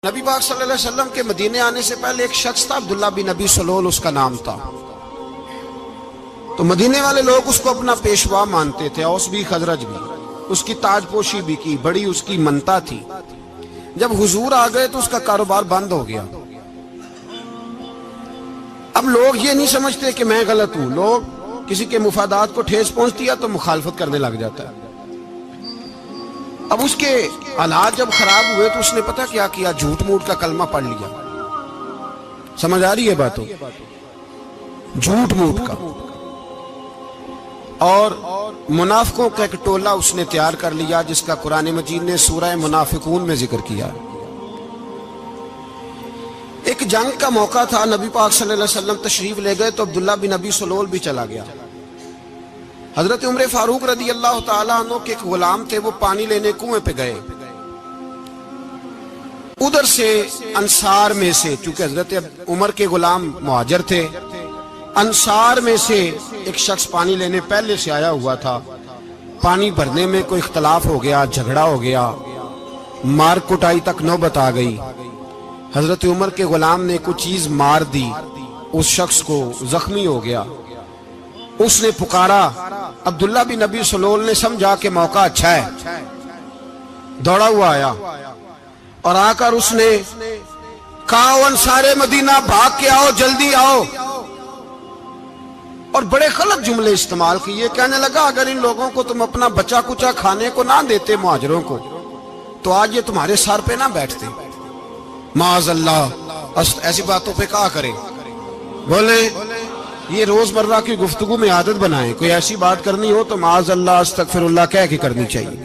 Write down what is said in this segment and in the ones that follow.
نبی پاک صلی اللہ علیہ وسلم کے مدینے آنے سے پہلے ایک شخص تھا، عبداللہ بن ابی سلول اس کا نام تھا۔ تو مدینے والے لوگ اس کو اپنا پیشوا مانتے تھے، اوس بھی خزرج بھی، اس کی تاج پوشی بھی کی، بڑی اس کی منتا تھی۔ جب حضور آ گئے تو اس کا کاروبار بند ہو گیا۔ اب لوگ یہ نہیں سمجھتے کہ میں غلط ہوں، لوگ کسی کے مفادات کو ٹھیس پہنچتی ہے تو مخالفت کرنے لگ جاتا ہے۔ اب اس کے حالات جب خراب ہوئے تو اس نے پتہ کیا کیا، جھوٹ موٹ کا کلمہ پڑھ لیا۔ سمجھ آ رہی ہے باتوں؟ جھوٹ موٹ کا، اور منافقوں کا ایک ٹولہ اس نے تیار کر لیا جس کا قرآن مجید نے سورہ منافقون میں ذکر کیا۔ ایک جنگ کا موقع تھا، نبی پاک صلی اللہ علیہ وسلم تشریف لے گئے تو عبداللہ بن ابی سلول بھی چلا گیا۔ حضرت عمر فاروق رضی اللہ تعالیٰ عنہ کے ایک غلام تھے، وہ پانی لینے کنویں پہ گئے۔ ادھر سے انصار میں سے، چونکہ حضرت عمر کے غلام مہاجر تھے، انصار میں سے ایک شخص پانی لینے پہلے سے آیا ہوا تھا۔ پانی بھرنے میں کوئی اختلاف ہو گیا، جھگڑا ہو گیا، مار کٹائی تک نوبت آ گئی۔ حضرت عمر کے غلام نے کچھ چیز مار دی، اس شخص کو زخمی ہو گیا۔ اس نے پکارا، عبداللہ بن ابی سلول نے سمجھا کہ موقع اچھا ہے، دوڑا ہوا آیا اور آ کر اس نے کہا، انصار مدینہ بھاگ کے آؤ، جلدی آؤ، اور بڑے غلط جملے استعمال کیے۔ کہنے لگا اگر ان لوگوں کو تم اپنا بچا کچا کھانے کو نہ دیتے مہاجروں کو تو آج یہ تمہارے سر پہ نہ بیٹھتے۔ معاذ اللہ، ایسی باتوں پہ کہا کرے، بولے یہ روزمرہ کی گفتگو میں عادت بنائیں، کوئی ایسی بات کرنی ہو تو معاذ اللہ استغفر اللہ کہہ کے کرنی چاہیے۔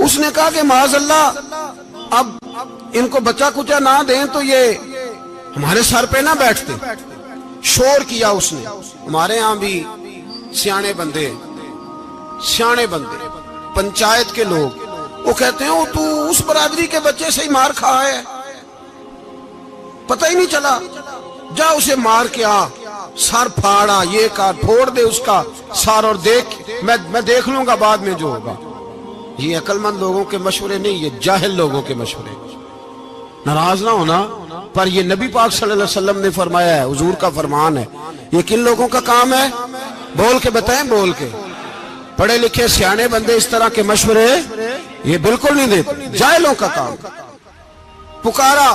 اس نے کہا کہ معاذ اللہ اب ان کو بچا کچا نہ دیں تو یہ ہمارے سر پہ نہ بیٹھتے۔ شور کیا اس نے۔ ہمارے ہاں بھی سیانے بندے پنچایت کے لوگ وہ کہتے ہیں تو اس برادری کے بچے سے ہی مار کھا ہے، پتہ ہی نہیں چلا، جا اسے مار کے آ، سر پھاڑا، یہ کہا پھوڑ دے اس کا سر اور دیکھ میں دیکھ لوں گا بعد میں جو ہوگا۔ یہ عقل مند لوگوں کے مشورے نہیں، یہ جاہل لوگوں کے مشورے۔ ناراض نہ ہونا، پر یہ نبی پاک صلی اللہ علیہ وسلم نے فرمایا ہے، حضور کا فرمان ہے۔ یہ کن لوگوں کا کام ہے؟ بول کے بتائیں، بول کے۔ پڑھے لکھے سیانے بندے اس طرح کے مشورے یہ بالکل نہیں دیتے، جاہلوں کا کام۔ پکارا،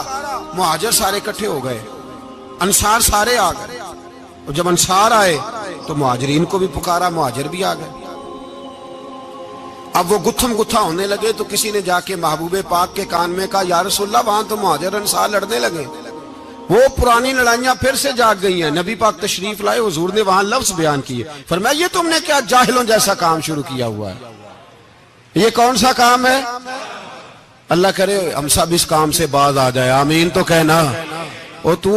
مہاجر سارے اکٹھے ہو گئے، انصار سارے آ گئے، اور جب انصار آئے تو مہاجرین کو بھی پکارا، مہاجر بھی آ گئے۔ اب وہ گتھم گتھا ہونے لگے تو کسی نے جا کے محبوب پاک کے کان میں کہا، یا رسول اللہ وہاں تو مہاجر انصار لڑنے لگے، وہ پرانی لڑائیاں پھر سے جاگ گئی ہیں۔ نبی پاک تشریف لائے، حضور نے وہاں لفظ بیان کیے، فرمایا یہ تم نے کیا جاہلوں جیسا کام شروع کیا ہوا ہے؟ یہ کون سا کام ہے؟ اللہ کرے ہم سب اس کام سے باز آ جائے، آمین تو کہنا۔ اور تو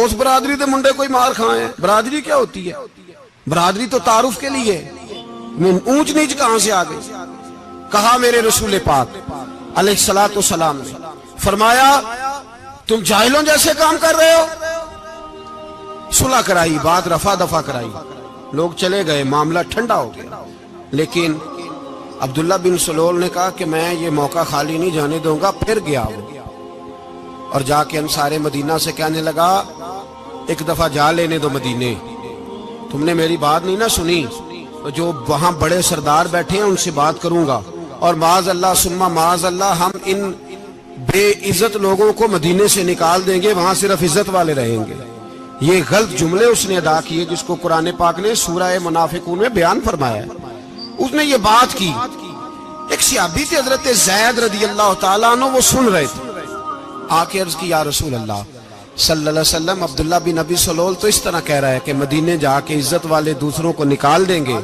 اس برادری دے منڈے کوئی مار کھائے، برادری کیا ہوتی ہے؟ برادری تو تعارف کے لیے، اونچ نیچ کہاں سے آ گئی؟ کہا میرے رسول پاک علیہ الصلوۃ والسلام نے، فرمایا تم جاہلوں جیسے کام کر رہے ہو۔ صلح کرائی، بات رفع دفع کرائی، لوگ چلے گئے، معاملہ ٹھنڈا ہو گیا۔ لیکن عبداللہ بن سلول نے کہا کہ میں یہ موقع خالی نہیں جانے دوں گا۔ پھر گیا وہ اور جا کے انصار مدینہ سے کہنے لگا، ایک دفعہ جا لینے دو مدینے، تم نے میری بات نہیں نہ سنی، جو وہاں بڑے سردار بیٹھے ہیں ان سے بات کروں گا، اور معاذ اللہ ثم معاذ اللہ ہم ان بے عزت لوگوں کو مدینے سے نکال دیں گے، وہاں صرف عزت والے رہیں گے۔ یہ غلط جملے اس نے ادا کیے جس کو قرآن پاک نے سورہ منافقون میں بیان فرمایا ہے۔ اس نے یہ بات کی، ایک صحابی تھے حضرت زید رضی اللہ تعالیٰ عنہ، وہ سن رہے تھے، آ کے عرض کی، یا رسول اللہ صلی اللہ علیہ وسلم عبداللہ بن ابی سلول تو اس طرح کہہ رہا ہے کہ مدینے جا کے عزت والے دوسروں کو نکال دیں گے،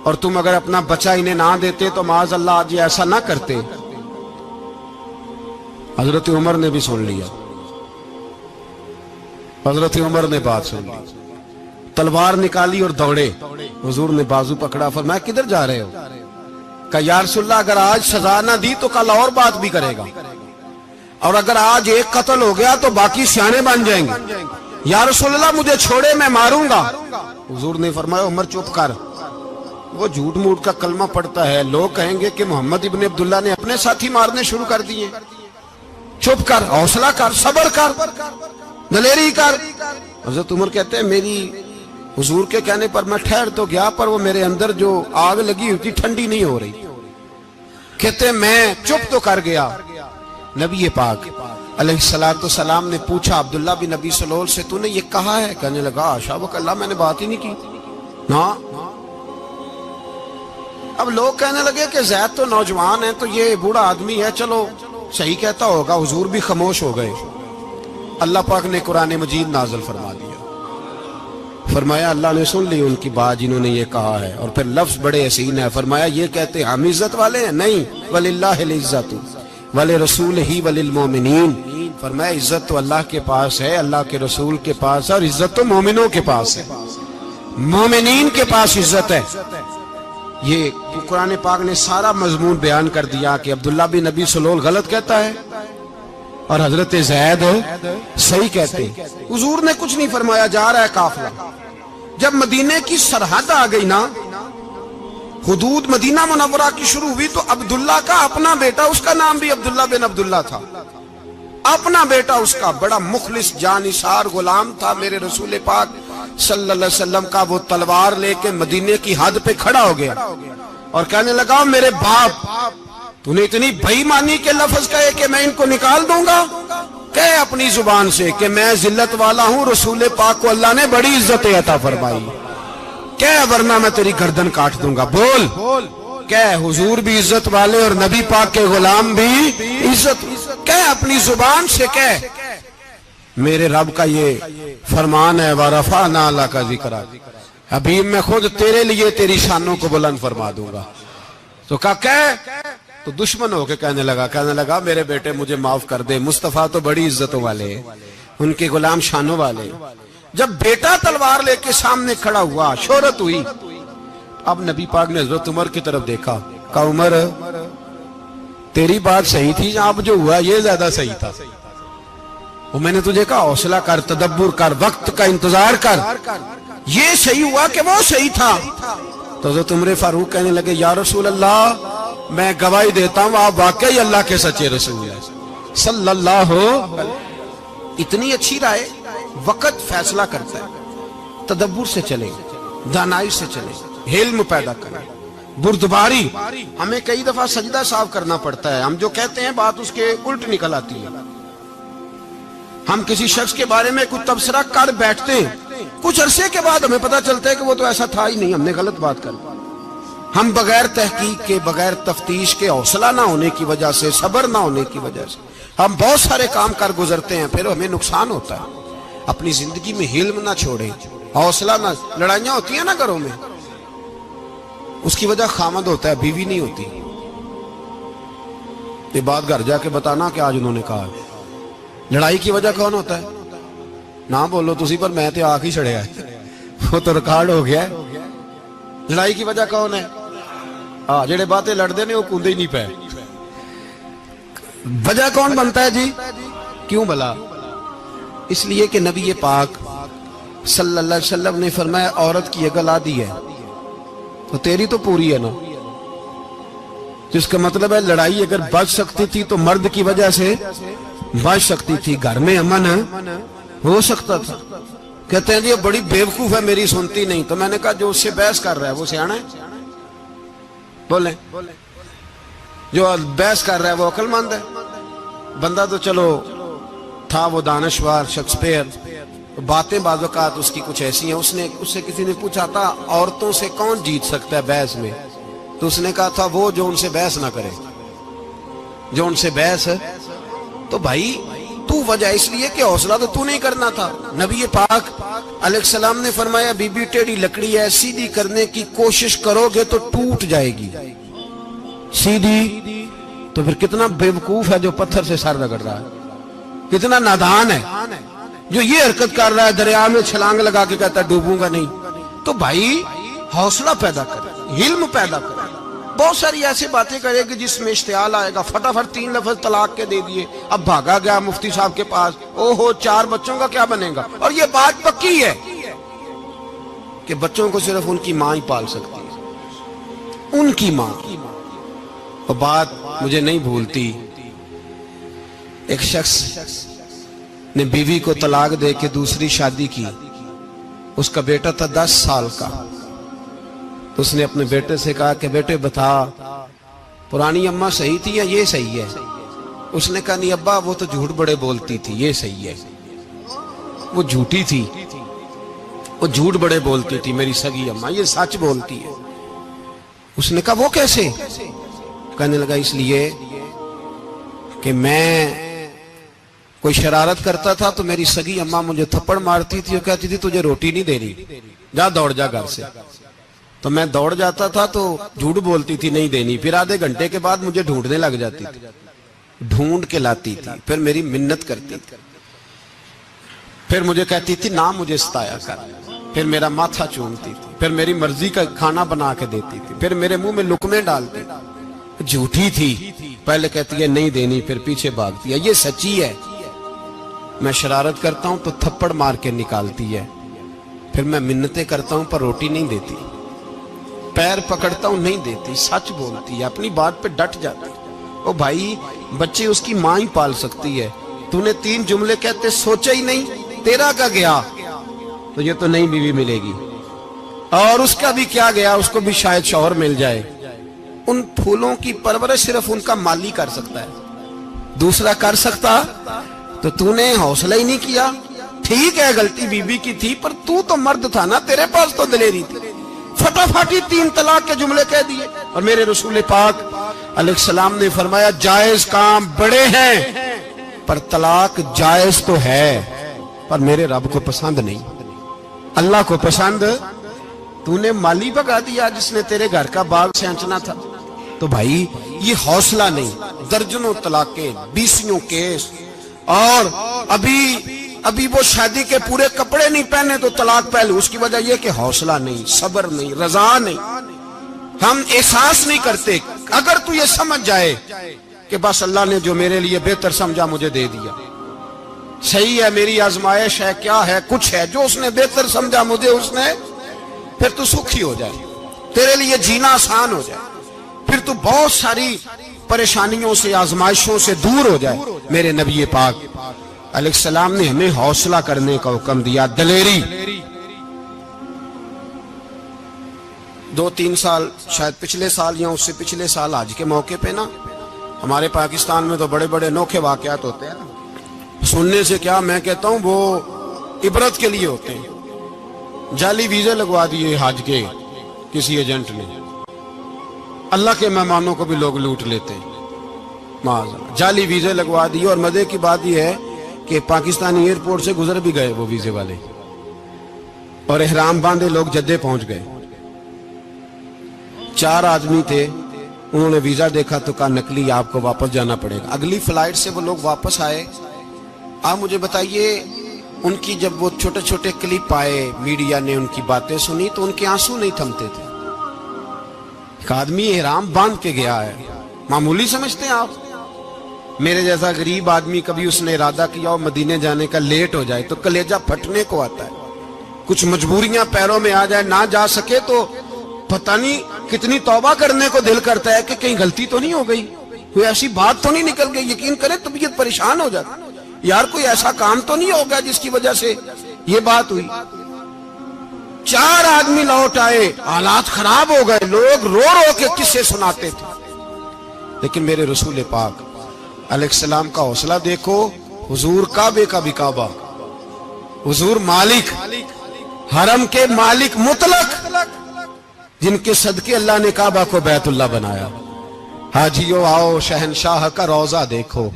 اور تم اگر اپنا بچہ انہیں نہ دیتے تو معاذ اللہ آج یہ ایسا نہ کرتے۔ حضرت عمر نے بھی سن لیا، حضرت عمر نے بات سن لی، تلوار نکالی اور دوڑے۔ حضور نے بازو پکڑا، فرمایا کدھر جا رہے ہو؟ کہا یا رسول اللہ اگر آج سزا نہ دی تو کل اور بات بھی کرے گا، اور اگر آج ایک قتل ہو گیا تو باقی سیانے بن جائیں گے۔ یا رسول اللہ مجھے چھوڑے، میں ماروں گا۔ حضور نے فرمایا عمر چپ کر، وہ جھوٹ موٹ کا کلمہ پڑھتا ہے، لوگ کہیں گے کہ محمد ابن عبداللہ نے اپنے ساتھی مارنے شروع کر دیے۔ چپ کر، حوصلہ کر، صبر کر، دلیری کر۔ حضرت عمر کہتے ہیں میری حضور کے کہنے پر میں ٹھہر تو گیا، پر وہ میرے اندر جو آگ لگی ہوئی تھی ٹھنڈی نہیں ہو رہی۔ کہتے ہیں میں چپ تو کر گیا۔ نبی پاک علیہ السلام نے پوچھا عبداللہ بن ابی سلول سے، تو نے یہ کہا ہے؟ کہنے لگا حاشا وکلا، میں نے بات ہی نہیں کی نا۔ اب لوگ کہنے لگے کہ زید تو نوجوان ہے، تو یہ بوڑھا آدمی ہے، چلو صحیح کہتا ہوگا۔ حضور بھی خاموش ہو گئے۔ اللہ پاک نے قرآن مجید نازل فرما دیا، فرمایا اللہ نے سن لی ان کی بات جنہوں نے یہ کہا ہے، اور پھر لفظ بڑے حسین ہے، فرمایا یہ کہتے ہم عزت والے ہیں؟ نہیں، وَلِلَّهِ الْعِزَّةُ وَلِرَسُولِهِ وَلِلْمُؤْمِنِينَ، فرمایا عزت تو اللہ کے پاس ہے، اللہ کے رسول کے پاس ہے، اور عزت تو مومنوں کے پاس ہے، مومنین کے پاس عزت ہے۔ یہ قرآن پاک نے سارا مضمون بیان کر دیا کہ عبداللہ بن ابی سلول غلط کہتا ہے اور حضرت زید صحیح کہتے ہیں۔ حضور نے کچھ نہیں فرمایا، جا رہا ہے قافلہ۔ جب مدینے کی سرحد آ گئی نا، حدود مدینہ منورہ کی شروع ہوئی، تو عبداللہ کا اپنا بیٹا، اس کا نام بھی عبداللہ بن عبداللہ تھا، اپنا بیٹا اس کا بڑا مخلص جانثار غلام تھا میرے رسول پاک صلی اللہ علیہ وسلم کا، وہ تلوار لے کے مدینے کی حد پہ کھڑا ہو گیا اور کہنے لگا میرے باپ تو نے اتنی بے ایمانی کے لفظ کہے کہ میں ان کو نکال دوں گا؟ کہے اپنی زبان سے کہ میں ذلت والا ہوں، رسول پاک کو اللہ نے بڑی عزت عطا فرمائی، کہے ورنہ میں تیری گردن کاٹ دوں گا۔ بول، کہے حضور بھی عزت والے اور نبی پاک کے غلام بھی عزت، کہے اپنی زبان سے، کہے میرے رب کا یہ فرمان ہے وَرَفَعْنَا لَكَ ذِكْرَكَ، حبیب میں خود تیرے لیے تیری شانوں کو بلند فرما دوں گا۔ تو کہا کہے، تو دشمن ہو کے کہنے لگا میرے بیٹے مجھے معاف کر دے، مصطفیٰ تو بڑی عزتوں والے ہیں، ان کے غلام شانوں والے۔ جب بیٹا تلوار لے کے سامنے کھڑا ہوا، شہرت ہوئی، اب نبی پاک نے حضرت عمر کی طرف دیکھا، کہا عمر تیری بات صحیح تھی، اب جو ہوا یہ زیادہ صحیح تھا، وہ میں نے تجھے کہا حوصلہ کر، تدبر کر، وقت کا انتظار کر، یہ صحیح ہوا کہ وہ صحیح تھا۔ تو حضرت عمر فاروق کہنے لگے یا رسول اللہ میں گواہی دیتا ہوں آپ واقعی اللہ کے سچے رسول ہیں صلی اللہ علیہ۔ اتنی اچھی رائے، وقت فیصلہ کرتا ہے، تدبر سے چلے، دانائی سے چلے، علم پیدا کریں، بردباری۔ ہمیں کئی دفعہ سجدہ صاف کرنا پڑتا ہے، ہم جو کہتے ہیں بات اس کے الٹ نکل آتی ہے۔ ہم کسی شخص کے بارے میں کچھ تبصرہ کر بیٹھتے ہیں، کچھ عرصے کے بعد ہمیں پتہ چلتا ہے کہ وہ تو ایسا تھا ہی نہیں، ہم نے غلط بات کر۔ ہم بغیر تحقیق کے، بغیر تفتیش کے، حوصلہ نہ ہونے کی وجہ سے، صبر نہ ہونے کی وجہ سے ہم بہت سارے کام کر گزرتے ہیں، پھر ہمیں نقصان ہوتا ہے۔ اپنی زندگی میں حلم نہ چھوڑیں، حوصلہ نہ، لڑائیاں ہوتی ہیں نا گھروں میں، اس کی وجہ خامد ہوتا ہے، بیوی نہیں ہوتی۔ یہ بات گھر جا کے بتانا کہ آج انہوں نے کہا لڑائی کی وجہ کون ہوتا ہے؟ نہ بولو تسی، پر میں تے آنکھ ہی چھڑیا ہے، وہ تو ریکارڈ ہو گیا ہے۔ لڑائی کی وجہ کون ہے؟ جڑے باتیں لڑتے ہیں وہ کوندے ہی نہیں پے۔ وجہ کون بنتا ہے جی؟ کیوں بلا؟ اس لیے کہ نبی پاک صلی اللہ علیہ وسلم نے فرمایا عورت کی عقل آدھی ہے تو تیری تو پوری ہے نا، جس کا مطلب ہے لڑائی اگر بچ سکتی تھی تو مرد کی وجہ سے بچ سکتی تھی، گھر میں امن ہو سکتا تھا۔ کہتے ہیں جی بڑی بیوقوف ہے، میری سنتی نہیں۔ تو میں نے کہا جو اس سے بحث کر رہا ہے وہ سیانا ہے؟ بولیں، جو بحث کر رہا ہے وہ عقل مند ہے؟ بندہ تو چلو تھا وہ دانشور، شیکسپیئر، باتیں بعض اوقات اس کی کچھ ایسی ہیں۔ اس سے کسی نے پوچھا تھا عورتوں سے کون جیت سکتا ہے بحث میں، تو اس نے کہا تھا وہ جو ان سے بحث نہ کرے، جو ان سے بحث ہے۔ تو بھائی تو وجہ اس لیے کہ حوصلہ تو نہیں کرنا تھا۔ نبی پاک علیہ السلام نے فرمایا بی بی ٹیڑھی لکڑی ہے، سیدھی کرنے کی کوشش کرو گے تو ٹوٹ جائے گی، سیدھی تو پھر کتنا بیوقوف ہے جو پتھر سے سر رگڑ رہا ہے، کتنا نادان ہے جو یہ حرکت کر رہا ہے، دریا میں چھلانگ لگا کے کہتا ہے ڈوبوں گا نہیں۔ تو بھائی حوصلہ پیدا کرے، علم پیدا کرے۔ بہت ساری ایسی باتیں کرے کہ جس میں اشتعال آئے گا، فٹافٹ 3 لفظ طلاق کے دے دیے، اب بھاگا گیا مفتی صاحب کے پاس، او ہو 4 بچوں کا کیا بنے گا؟ اور یہ بات پکی ہے کہ بچوں کو صرف ان کی ماں ہی پال سکتی ہے، ان کی ماں۔ اور بات مجھے نہیں بھولتی، ایک شخص نے بیوی کو طلاق دے کے دوسری شادی کی. اس کا بیٹا تھا 10 سال کا. تو اس نے اپنے بیٹے سے کہا کہ بیٹے بتا پرانی اماں صحیح تھی یا یہ صحیح ہے؟ اس نے کہا نہیں ابا وہ تو جھوٹ بڑے بولتی تھی، یہ صحیح ہے. وہ جھوٹی تھی، وہ جھوٹ بڑے بولتی تھی میری سگی اماں، یہ سچ بولتی ہے. اس نے کہا وہ کیسے؟ کہنے لگا اس لیے کہ میں کوئی شرارت کرتا تھا تو میری سگی اماں مجھے تھپڑ مارتی تھی اور کہتی تھی تجھے روٹی نہیں دے رہی، جا دوڑ جا گھر سے. تو میں دوڑ جاتا تھا تو جھوٹ بولتی تھی نہیں دینی، پھر آدھے گھنٹے کے بعد مجھے ڈھونڈنے لگ جاتی تھی، ڈھونڈ کے لاتی تھی، پھر میری منت کرتی تھی، پھر مجھے کہتی تھی نہ مجھے ستایا کر، پھر میرا ماتھا چومتی تھی، پھر میری مرضی کا کھانا بنا کے دیتی تھی، پھر میرے منہ میں لقمے ڈالتی تھی. جھوٹی تھی، پہلے کہتی ہے نہیں دینی پھر پیچھے بھاگتی ہے. یہ سچی ہے، میں شرارت کرتا ہوں تو تھپڑ مار کے نکالتی ہے، پھر میں منتیں کرتا ہوں پر روٹی نہیں دیتی، پیر پکڑتا ہوں نہیں دیتی. سچ بولتی ہے، اپنی بات پہ ڈٹ جاتی. او بھائی بچے اس کی ماں ہی پال سکتی ہے، تو نے 3 جملے کہتے سوچا ہی نہیں، تیرا کا گیا تو یہ تو نئی بیوی ملے گی، اور اس کا بھی کیا گیا، اس کو بھی شاید شوہر مل جائے. ان پھولوں کی پرورش صرف ان کا مالی کر سکتا ہے، دوسرا کر سکتا؟ تو نے حوصلہ ہی نہیں کیا. ٹھیک ہے غلطی بیوی کی تھی پر تو مرد تھا نا، تیرے پاس تو دلیری تھی. فٹافٹ 3 طلاق کے جملے کہہ دیے. اور میرے رسول پاک علیہ السلام نے فرمایا جائز کام بڑے ہیں پر طلاق جائز تو ہے پر میرے رب کو پسند نہیں، اللہ کو پسند. تو نے مالی بگا دیا جس نے تیرے گھر کا باغ سینچنا تھا. تو بھائی یہ حوصلہ نہیں، درجنوں طلاقیں، 20 کیس، اور ابھی وہ شادی کے پورے کپڑے نہیں پہنے تو طلاق پہلے. اس کی وجہ یہ کہ حوصلہ نہیں، صبر نہیں، رضا نہیں، ہم احساس نہیں کرتے. اگر تو یہ سمجھ جائے کہ بس اللہ نے جو میرے لیے بہتر سمجھا مجھے دے دیا، صحیح ہے میری آزمائش ہے، کیا ہے کچھ ہے جو اس نے بہتر سمجھا مجھے اس نے، پھر تو سکھی ہو جائے، تیرے لیے جینا آسان ہو جائے، پھر تو بہت ساری پریشانیوں سے آزمائشوں سے دور ہو جائے. میرے نبی پاک علیہ السلام نے ہمیں حوصلہ کرنے کا حکم دیا، دلیری. 2-3 سال شاید پچھلے سال یا اس سے پچھلے سال حج کے موقع پہ نا ہمارے پاکستان میں تو بڑے بڑے انوکھے واقعات ہوتے ہیں. سننے سے کیا میں کہتا ہوں وہ عبرت کے لیے ہوتے ہیں. جعلی ویزے لگوا دیے حج کے کسی ایجنٹ نے، اللہ کے مہمانوں کو بھی لوگ لوٹ لیتے ہیں. جعلی ویزے لگوا دیے. اور مزے کی بات یہ ہے کہ پاکستانی ایئرپورٹ سے گزر بھی گئے وہ ویزے والے، اور احرام باندھے لوگ جدے پہنچ گئے. 4 آدمی تھے، انہوں نے ویزا دیکھا تو کہا نقلی آپ کو واپس جانا پڑے گا. اگلی فلائٹ سے وہ لوگ واپس آئے. آپ مجھے بتائیے ان کی جب وہ چھوٹے چھوٹے کلپ آئے، میڈیا نے ان کی باتیں سنی تو ان کے آنسو نہیں تھمتے تھے. ایک آدمی احرام باندھ کے گیا ہے، معمولی سمجھتے ہیں آپ؟ میرے جیسا غریب آدمی کبھی اس نے ارادہ کیا اور مدینے جانے کا لیٹ ہو جائے تو کلیجہ پھٹنے کو آتا ہے. کچھ مجبوریاں پیروں میں آ جائے، نہ جا سکے تو پتہ نہیں کتنی توبہ کرنے کو دل کرتا ہے کہ کہیں غلطی تو نہیں ہو گئی، کوئی ایسی بات تو نہیں نکل گئی. یقین کریں طبیعت پریشان ہو جاتی، یار کوئی ایسا کام تو نہیں ہو گیا جس کی وجہ سے یہ بات ہوئی. 4 آدمی لوٹ آئے، حالات خراب ہو گئے، لوگ رو رو کے قصے سناتے تھے. لیکن میرے رسول پاک علیہ السلام کا حوصلہ دیکھو. حضور کعبے کا بھی کعبہ، حضور مالک، حرم کے مالک مطلق، جن کے صدقے اللہ نے کعبہ کو بیت اللہ بنایا. حاجیو آؤ شہنشاہ کا روضہ دیکھو،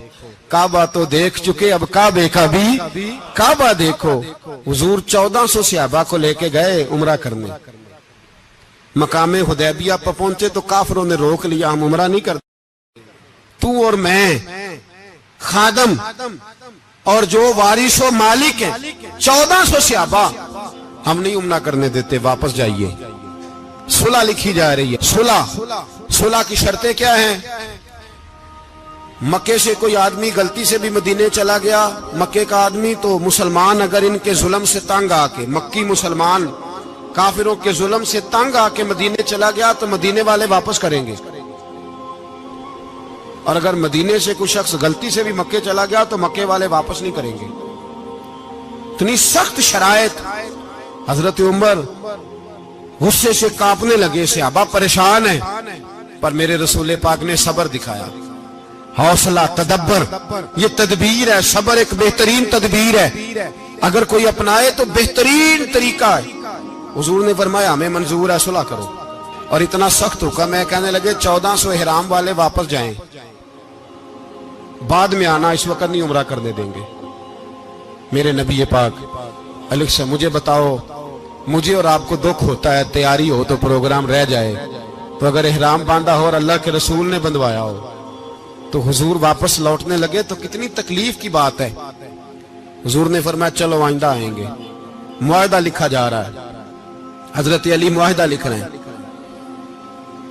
کعبہ تو دیکھ چکے اب کعبے کا بھی کعبہ دیکھو. حضور 1400 صحابہ کو لے کے گئے عمرہ کرنے. مقام حدیبیہ پر پہنچے تو کافروں نے روک لیا، ہم عمرہ نہیں کرتے. تو اور میں خادم اور جو وارث و مالک ہیں 1400 صحابہ، ہم نہیں عمرہ کرنے دیتے، واپس جائیے. صلح لکھی جا رہی ہے. صلح کی شرطیں کیا ہیں؟ مکے سے کوئی آدمی غلطی سے بھی مدینے چلا گیا، مکے کا آدمی، تو مسلمان اگر ان کے ظلم سے تنگ آ کے، مکی مسلمان کافروں کے ظلم سے تنگ آ کے مدینے چلا گیا تو مدینے والے واپس کریں گے. اور اگر مدینے سے کوئی شخص غلطی سے بھی مکے چلا گیا تو مکے والے واپس نہیں کریں گے. اتنی سخت شرائط. حضرت عمر غصے سے کانپنے لگے, صحابہ پریشان ہیں, پر میرے رسول پاک نے صبر دکھایا, حوصلہ, تدبر. یہ تدبیر ہے, صبر ایک بہترین تدبیر ہے, اگر کوئی اپنائے تو بہترین طریقہ ہے. حضور نے فرمایا ہمیں منظور ہے, صلح کرو. اور اتنا سخت حکم ہے, کہنے لگے 1400 احرام والے واپس جائیں, بعد میں آنا, اس وقت نہیں عمرہ کرنے دیں گے. میرے نبی پاک علیہ السلام, مجھے بتاؤ, مجھے اور آپ کو دکھ ہوتا ہے تیاری ہو تو پروگرام رہ جائے, تو اگر احرام باندھا ہو اور اللہ کے رسول نے بندھوایا ہو تو حضور واپس لوٹنے لگے تو کتنی تکلیف کی بات ہے. حضور نے فرمایا چلو آئندہ آئیں گے. معاہدہ لکھا جا رہا ہے, حضرت علی معاہدہ لکھ رہے ہیں.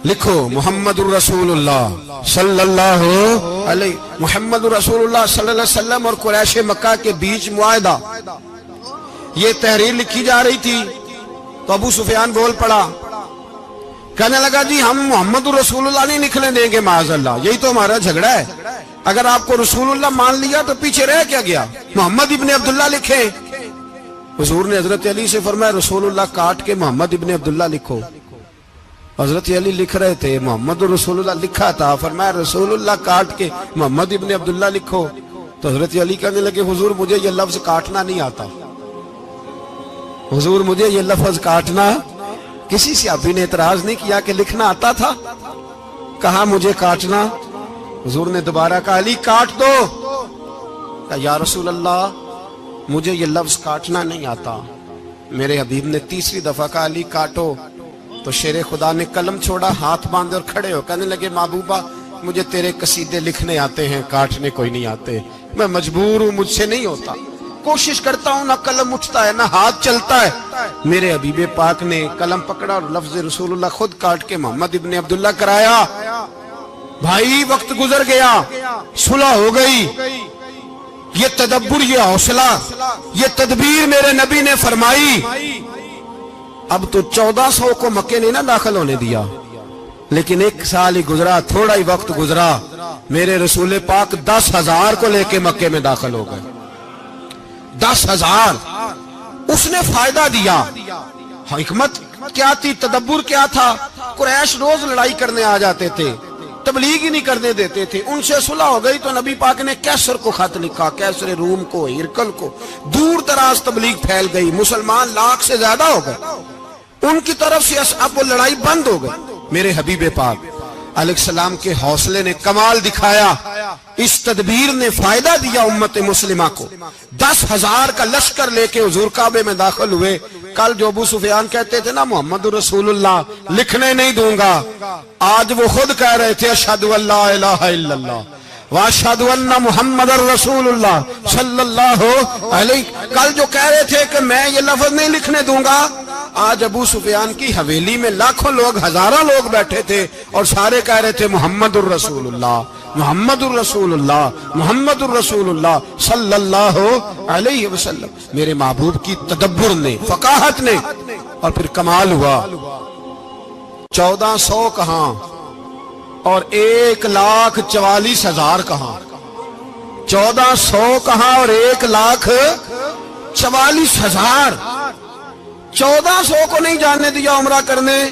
لکھو محمد الرسول اللہ صلی اللہ علیہ محمد الرسول اللہ صلی اللہ علیہ وسلم اور قریش مکہ کے بیچ معاہدہ. یہ تحریر لکھی جا رہی تھی تو ابو سفیان بول پڑا, کہنے لگا جی ہم محمد الرسول اللہ نہیں نکلنے دیں گے معاذ اللہ, یہی تو ہمارا جھگڑا ہے. اگر آپ کو رسول اللہ مان لیا تو پیچھے رہ کیا گیا, محمد ابن عبداللہ لکھیں. حضور نے حضرت علی سے فرمایا رسول اللہ کاٹ کے محمد ابن عبداللہ لکھو. حضرت علی لکھ رہے تھے, محمد رسول اللہ لکھا تھا, فرمایا رسول اللہ کاٹ کے محمد ابن عبداللہ لکھو. تو حضرت علی کہنے لگے حضور مجھے یہ لفظ کاٹنا نہیں آتا, حضور مجھے یہ لفظ کاٹنا. کسی صحابی نے اعتراض نہیں کیا کہ لکھنا آتا تھا, کہا مجھے کاٹنا. حضور نے دوبارہ کہا علی کاٹ دو. کہا یا رسول اللہ مجھے یہ لفظ کاٹنا نہیں آتا. میرے حبیب نے تیسری دفعہ کہا علی کاٹو. تو شیر خدا نے قلم چھوڑا, ہاتھ باندھے اور کھڑے ہو کہنے لگے محبوبہ مجھے تیرے قصیدے لکھنے آتے ہیں, کاٹنے کوئی نہیں آتے. میں مجبور ہوں, مجھ سے نہیں ہوتا, کوشش کرتا ہوں, نہ قلم اٹھتا ہے نہ ہاتھ چلتا ہے. میرے حبیب پاک نے قلم پکڑا اور لفظ رسول اللہ خود کاٹ کے محمد ابن عبداللہ کرایا. بھائی وقت گزر گیا, صلح ہو گئی. یہ تدبر, یہ حوصلہ, یہ تدبیر میرے نبی نے فرمائی. اب تو 1400 کو مکے نے نہ داخل ہونے دیا, لیکن 1 سال ہی گزرا, تھوڑا ہی وقت گزرا, میرے رسول پاک 10,000 کو لے کے مکے میں داخل ہو گئے. 10,000. اس نے فائدہ دیا. حکمت کیا تھی, تدبر کیا تھا. قریش روز لڑائی کرنے آ جاتے تھے, تبلیغ ہی نہیں کرنے دیتے تھے. ان سے صلح ہو گئی تو نبی پاک نے کیسر کو خط لکھا, کیسر روم کو, ہرکل کو. دور دراز تبلیغ پھیل گئی, مسلمان 100,000 سے زیادہ ہو گئے. ان کی طرف سے اب وہ لڑائی بند ہو گئی. میرے حبیب پاک علیہ السلام کے حوصلے نے کمال دکھایا, اس تدبیر نے فائدہ دیا امت مسلمہ کو. 10,000 کا لشکر لے کے حضور کعبے میں داخل ہوئے. کل جو ابو سفیان کہتے تھے نا محمد رسول اللہ لکھنے نہیں دوں گا, آج وہ خود کہہ رہے تھے اشہد ان لا الہ الا اللہ واشہد ان محمد رسول اللہ صلی اللہ علیہ. کل جو کہہ رہے تھے کہ میں یہ لفظ نہیں لکھنے دوں گا, آج ابو سفیان کی حویلی میں لاکھوں لوگ, ہزاروں لوگ بیٹھے تھے اور سارے کہہ رہے تھے محمد الرسول اللہ محمد الرسول اللہ محمد الرسول اللہ صلی اللہ علیہ وسلم. میرے محبوب کی تدبر نے, فقاہت نے, اور پھر کمال ہوا. 1400 کہاں اور 1,44,000 کہاں. 1400 کہاں اور 1,44,000. 1400 کو نہیں جانے دیا عمرہ کرنے.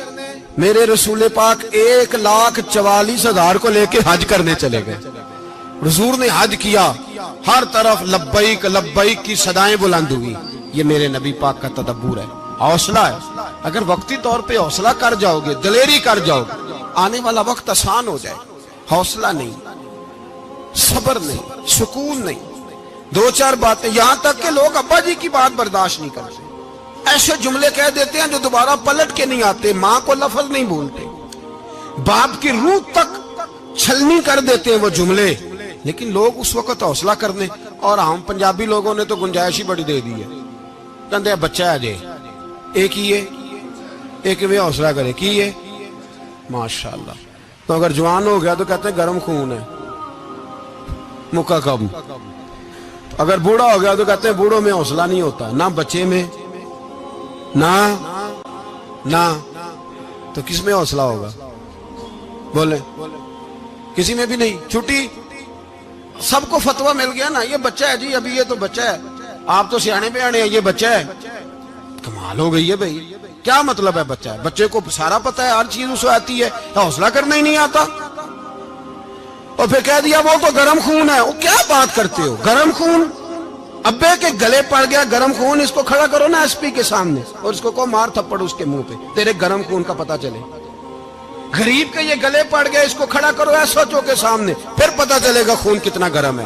میرے رسول پاک 1,44,000 کو لے کے حج کرنے چلے گئے. حضور نے حج کیا, ہر طرف لبیک لبیک کی صدائیں بلند ہوئی. یہ میرے نبی پاک کا تدبر ہے, حوصلہ ہے. اگر وقتی طور پہ حوصلہ کر جاؤ گے, دلیری کر جاؤ گے, آنے والا وقت آسان ہو جائے. حوصلہ نہیں, صبر نہیں, سکون نہیں, 2-4 باتیں, یہاں تک کہ لوگ ابا جی کی بات برداشت نہیں کرتے, ایسے جملے کہہ دیتے ہیں جو دوبارہ پلٹ کے نہیں آتے. ماں کو لفظ نہیں بولتے, باپ کی روح تک چھلنی کر دیتے ہیں وہ جملے. لیکن لوگ اس وقت حوصلہ کرنے, اور ہم پنجابی لوگوں نے تو گنجائش ہی بڑی دے دی ہے. کہتے بچہ ہے جے ایک ہی ہے, ایک میں حوصلہ کرے کی ہے ماشاءاللہ. تو اگر جوان ہو گیا تو کہتے ہیں گرم خون ہے, مکہ کم. اگر بوڑھا ہو گیا تو کہتے ہیں بوڑھوں میں حوصلہ نہیں ہوتا, نہ بچے میں نہ. تو کس میں حوصلہ ہوگا, بولے کسی میں بھی نہیں. چھٹی سب کو فتویٰ مل گیا نا, یہ بچہ ہے جی, ابھی یہ تو بچہ ہے, آپ تو سیانے بیانے ہیں, یہ بچہ ہے. کمال ہو گئی ہے بھائی, کیا مطلب ہے بچہ ہے؟ بچے کو سارا پتہ ہے, ہر چیز اسے آتی ہے, حوصلہ کرنا ہی نہیں آتا. اور پھر کہہ دیا وہ تو گرم خون ہے. وہ کیا بات کرتے ہو, گرم خون؟ ابے کے گلے پڑ گیا گرم خون, اس کو کھڑا کرو نا ایس پی کے سامنے اور اس کو مار تھپڑ اس کے منہ پہ, تیرے گرم خون کا پتہ چلے. غریب کے یہ گلے پڑ گیا, اس کو کھڑا کرو ایس ایچ او کے سامنے, پھر پتہ چلے گا خون کتنا گرم ہے.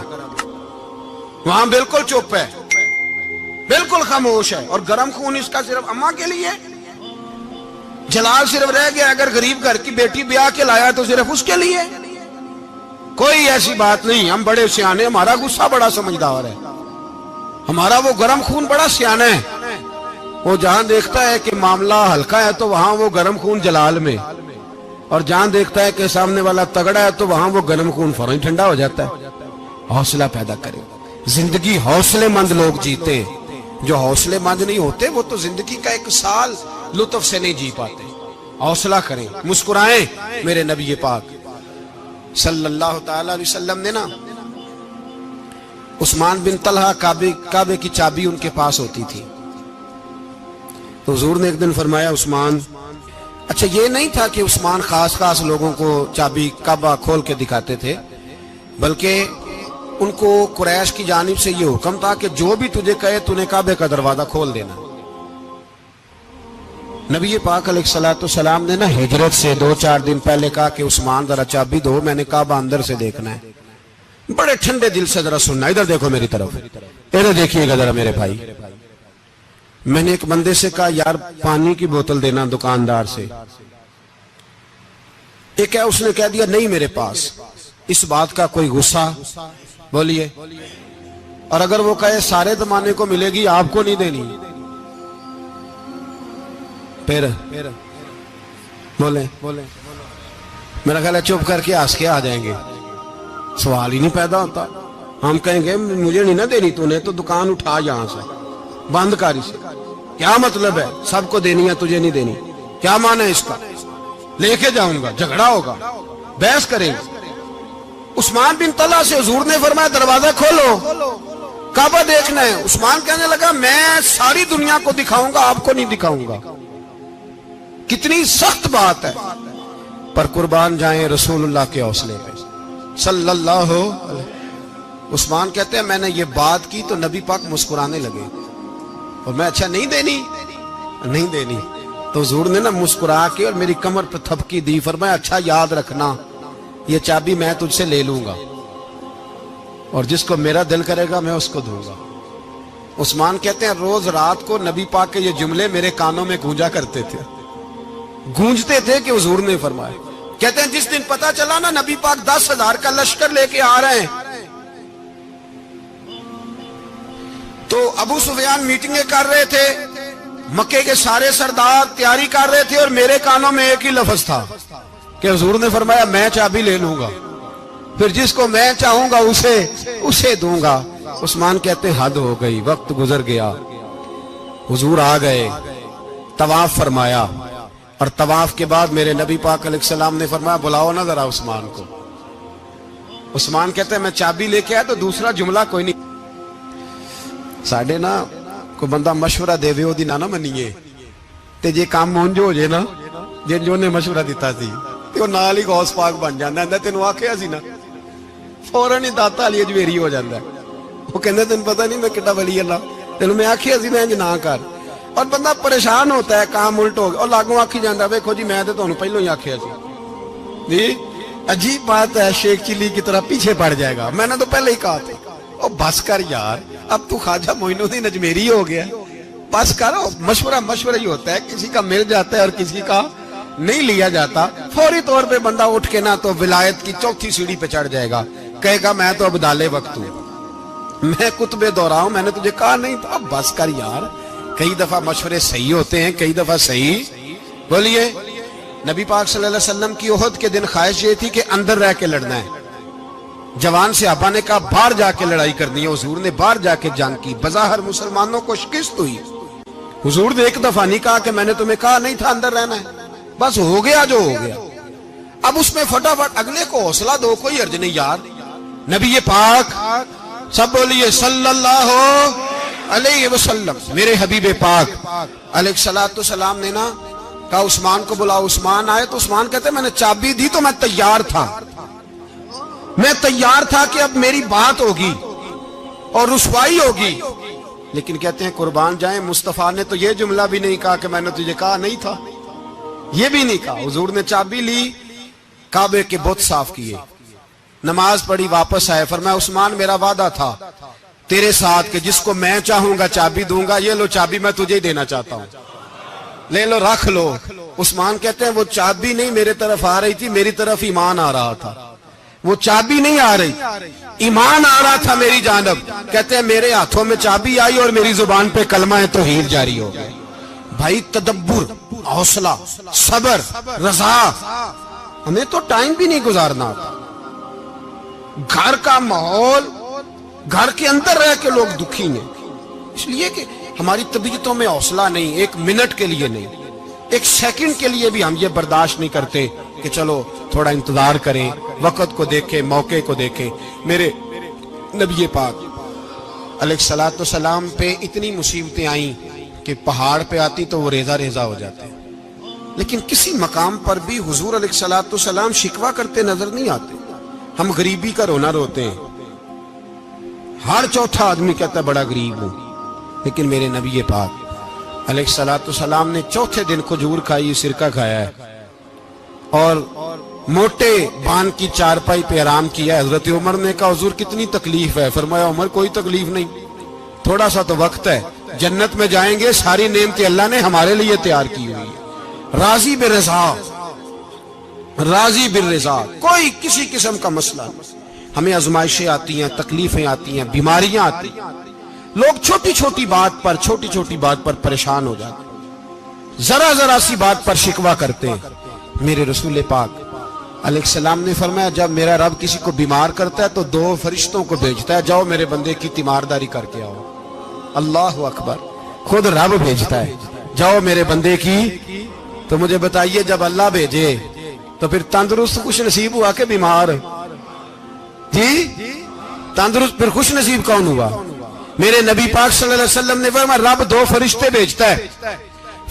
وہاں بالکل چپ ہے, بالکل خاموش ہے. اور گرم خون اس کا صرف اماں کے لیے, جلال صرف رہ گیا اگر غریب گھر کی بیٹی بیاہ کے لایا تو صرف اس کے لیے. کوئی ایسی بات نہیں. ہم بڑے سیانے, ہمارا غصہ بڑا سمجھدار ہے, ہمارا وہ گرم خون بڑا سیانا ہے. وہ جہاں دیکھتا ہے کہ معاملہ ہلکا ہے تو وہاں وہ گرم خون جلال میں, اور جہاں دیکھتا ہے کہ سامنے والا تگڑا ہے تو وہاں وہ گرم خون فوراً ٹھنڈا ہو جاتا ہے. حوصلہ پیدا کریں. زندگی حوصلے مند لوگ جیتے, جو حوصلے مند نہیں ہوتے وہ تو زندگی کا ایک سال لطف سے نہیں جی پاتے. حوصلہ کریں, مسکرائیں. میرے نبی پاک صلی اللہ تعالی علیہ وسلم نے نا عثمان بن طلحہ, کعبے کی چابی ان کے پاس ہوتی تھی. تو حضور نے ایک دن فرمایا عثمان, اچھا یہ نہیں تھا کہ عثمان خاص لوگوں کو چابی کعبہ کھول کے دکھاتے تھے, بلکہ ان کو قریش کی جانب سے یہ حکم تھا کہ جو بھی تجھے کہے تو نے کعبے کا دروازہ کھول دینا. نبی پاک علیہ الصلوۃ والسلام نے نا ہجرت سے 2-4 دن پہلے کہا کہ عثمان ذرا چابی دو, میں نے کعبہ اندر سے دیکھنا ہے. بڑے ٹھنڈے دل سے ذرا سننا, ادھر دیکھو میری طرف, ادھر دیکھیے گا ذرا میرے بھائی. میں نے ایک بندے سے کہا یار پانی کی بوتل دینا دکاندار سے, ایک ہے اس نے کہہ دیا نہیں میرے پاس. اس بات کا کوئی غصہ بولیے, اور اگر وہ کہے سارے زمانے کو ملے گی آپ کو نہیں دینی, پھر بولیں میرا خیال ہے چپ کر کے ہنس کے آ جائیں گے, سوال ہی نہیں پیدا ہوتا. ہم کہیں گے مجھے نہیں نہ دینی, تو نے تو دکان اٹھا یہاں سے, بند کاری سے. کیا مطلب ہے سب کو دینی ہے تجھے نہیں دینی, کیا معنی ہے اس کا؟ لے کے جاؤں گا, جھگڑا ہوگا, بحث کریں گے. عثمان بن طلحہ سے حضور نے فرمایا دروازہ کھولو, کعبہ دیکھنا ہے. عثمان کہنے لگا میں ساری دنیا کو دکھاؤں گا, آپ کو نہیں دکھاؤں گا. کتنی سخت بات ہے, پر قربان جائیں رسول اللہ کے حوصلے پہ صلی اللہ علیہ. عثمان کہتے ہیں میں نے یہ بات کی تو نبی پاک مسکرانے لگے, اور میں اچھا نہیں دینی. تو حضور نے نا مسکرا کے اور میری کمر پہ تھپکی دی, فرمایا اچھا یاد رکھنا یہ چابی میں تجھ سے لے لوں گا, اور جس کو میرا دل کرے گا میں اس کو دوں گا. عثمان کہتے ہیں روز رات کو نبی پاک کے یہ جملے میرے کانوں میں گونجتے تھے کہ حضور نے فرمایا. کہتے ہیں جس دن پتا چلا نا نبی پاک 10,000 کا لشکر لے کے آ رہے ہیں, تو ابو سفیان میٹنگیں کر رہے تھے, مکے کے سارے سردار تیاری کر رہے تھے, اور میرے کانوں میں ایک ہی لفظ تھا کہ حضور نے فرمایا میں چابی لے لوں گا, پھر جس کو میں چاہوں گا اسے دوں گا. عثمان کہتے ہیں حد ہو گئی, وقت گزر گیا, حضور آ گئے, طواف فرمایا, اور طواف کے بعد میرے نبی پاک علیہ السلام نے فرمایا بلاؤ نا ذرا عثمان کو. عثمان کہتے ہیں میں چابی لے کے آیا تو دوسرا جملہ کوئی نہیں. ساڑھے نا کوئی بندہ مشورہ دے وہ دی نہ منیے, تے جے کام مونج ہو جائے نا جو نے مشورہ دیتا سی تے وہ نال ہی غوث پاک بن جاندا ہے. تینوں آکھیا سی نا فوراً ہی داتا علی اجمیری ہو جاندا ہے. وہ کہندا تینوں پتہ نہیں میں کڈا ولی اللہ, تینوں میں آکھیا سی میں انج نہ کر, اور بندہ پریشان ہوتا ہے کام الٹ ہو گیا, اور لاگوں آکھی جاندا ویکھو جی میں تے تانوں پہلوں ہی آکھیا سی. جی عجیب بات ہے, شیخ چلی کی طرح پیچھے پڑ جائے گا, میں نے تو پہلے ہی کہا تھا. او بس کر یار, اب تو خواجہ معین الدین اجمیری ہو گیا, بس کرو. مشورہ ہی ہوتا ہے, کسی کا مل جاتا ہے اور کسی کا نہیں لیا جاتا. فوری طور پہ بندہ اٹھ کے نہ تو ولایت کی 4تھی سیڑھی پہ چڑھ جائے گا, کہے گا میں تو ابدال وقت ہوں, میں کتب دورہ ہوں, میں نے تجھے کہا نہیں تھا. اب بس کر یار, کئی دفعہ مشورے صحیح ہوتے ہیں, کئی دفعہ صحیح. بولیے نبی پاک صلی اللہ علیہ وسلم کی احد کے دن خواہش یہ تھی کہ اندر رہ کے لڑنا ہے. جوان صحابہ نے کہا باہر جا کے لڑائی کرنی ہے, حضور نے باہر جا کے جنگ کی. بظاہر مسلمانوں کو شکست ہوئی. حضور نے ایک دفعہ نہیں کہا کہ میں نے تمہیں کہا نہیں تھا اندر رہنا ہے, بس ہو گیا جو ہو گیا. اب اس میں فٹافٹ اگلے کو حوصلہ دو، کوئی عرض نہیں یار. نبی پاک سب بولیے صلی اللہ علیہ وسلم، میرے حبیب پاک علیہ السلام نے نا کہا عثمان کو بلاؤ. عثمان آئے تو عثمان کہتے میں نے چابی دی تو میں تیار تھا، میں تیار تھا کہ اب میری بات ہوگی اور رسوائی ہوگی. لیکن کہتے ہیں قربان جائیں مصطفیٰ نے تو یہ جملہ بھی نہیں کہا کہ میں نے تجھے کہا نہیں تھا، یہ بھی نہیں کہا. حضور نے چابی لی، کعبے کے بت صاف کیے، نماز پڑھی، واپس آئے. فرمایا عثمان میرا وعدہ تھا تیرے ساتھ کہ جس کو میں چاہوں گا چابی دوں گا، یہ لو چابی میں تجھے ہی دینا چاہتا ہوں، لے لو رکھ لو. عثمان کہتے ہیں وہ چابی نہیں میرے طرف آ رہی تھی، میری طرف ایمان آ رہا تھا. وہ چابی نہیں آ رہی، ایمان آ رہا تھا میری جانب. کہتے ہیں میرے ہاتھوں میں چابی آئی اور میری زبان پہ کلمہ توحید جاری ہو گیا. بھائی تدبر، حوصلہ، صبر، رضا. ہمیں تو ٹائم بھی نہیں گزارنا آتا. گھر کا ماحول، گھر کے اندر رہ کے لوگ دکھی ہیں، اس لیے کہ ہماری طبیعتوں میں حوصلہ نہیں، ایک منٹ کے لیے نہیں، ایک سیکنڈ کے لیے بھی ہم یہ برداشت نہیں کرتے کہ چلو تھوڑا انتظار کریں، وقت کو دیکھیں، موقع کو دیکھیں. میرے نبی پاک علیہ السلام پہ اتنی مصیبتیں آئیں کہ پہاڑ پہ آتی تو وہ ریزہ ریزہ ہو جاتے، لیکن کسی مقام پر بھی حضور علیہ السلام شکوہ کرتے نظر نہیں آتے. ہم غریبی کا رونا روتے ہیں، ہر چوتھا آدمی کہتا ہے بڑا غریب ہوں، لیکن میرے نبی پاک علیہ السلام نے چوتھے دن کھجور کھائی، سرکہ کھایا ہے اور موٹے بان کی چارپائی پہ آرام کیا. حضرت عمر نے کہا حضور کتنی تکلیف ہے؟ فرمایا عمر کوئی تکلیف نہیں، تھوڑا سا تو وقت ہے، جنت میں جائیں گے، ساری نعمتیں اللہ نے ہمارے لیے تیار کی ہوئی ہے. راضی بالرضا، راضی بالرضا، کوئی کسی قسم کا مسئلہ نہیں. ہمیں آزمائشیں آتی ہیں، تکلیفیں آتی ہیں، بیماریاں آتی ہیں، لوگ چھوٹی چھوٹی بات پر پریشان ہو جاتے ہیں، ذرا ذرا سی بات پر شکوہ کرتے ہیں. میرے رسول پاک علیہ السلام نے فرمایا جب میرا رب کسی کو بیمار کرتا ہے تو 2 فرشتوں کو بھیجتا ہے، جاؤ میرے بندے کی تیمارداری کر کے آؤ. اللہ اکبر، خود رب بھیجتا ہے، جاؤ میرے بندے کی. تو مجھے بتائیے جب اللہ بھیجے تو پھر تندرست خوش نصیب ہوا کہ بیمار؟ جی تندرست پھر خوش نصیب کون ہوا؟ میرے نبی پاک صلی اللہ علیہ وسلم نے فرمایا رب 2 فرشتے بھیجتا ہے،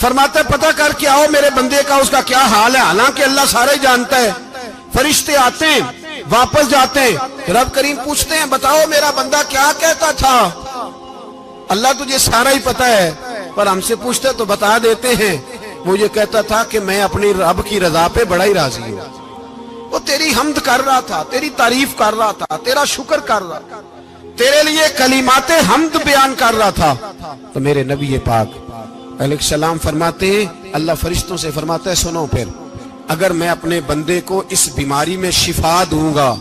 فرماتا ہے پتہ کر کے آؤ میرے بندے کا اس کا کیا حال ہے، حالانکہ اللہ سارے جانتا ہے. فرشتے آتے ہیں، واپس جاتے ہیں، رب کریم پوچھتے ہیں بتاؤ میرا بندہ کیا کہتا تھا؟ اللہ تجھے سارا ہی پتہ ہے، پر ہم سے پوچھتے تو بتا دیتے ہیں. وہ یہ کہتا تھا کہ میں اپنی رب کی رضا پہ بڑا ہی راضی ہوں. وہ تیری حمد کر رہا تھا، تیری تعریف کر رہا تھا، تیرا شکر کر رہا تھا، تیرے لیے کلمات حمد بیان کر رہا تھا. تو میرے نبی پاک علیہ السلام فرماتے ہیں، اللہ فرشتوں سے فرماتا ہے سنو پھر اگر میں اپنے بندے کو اس بیماری میں شفا دوں گا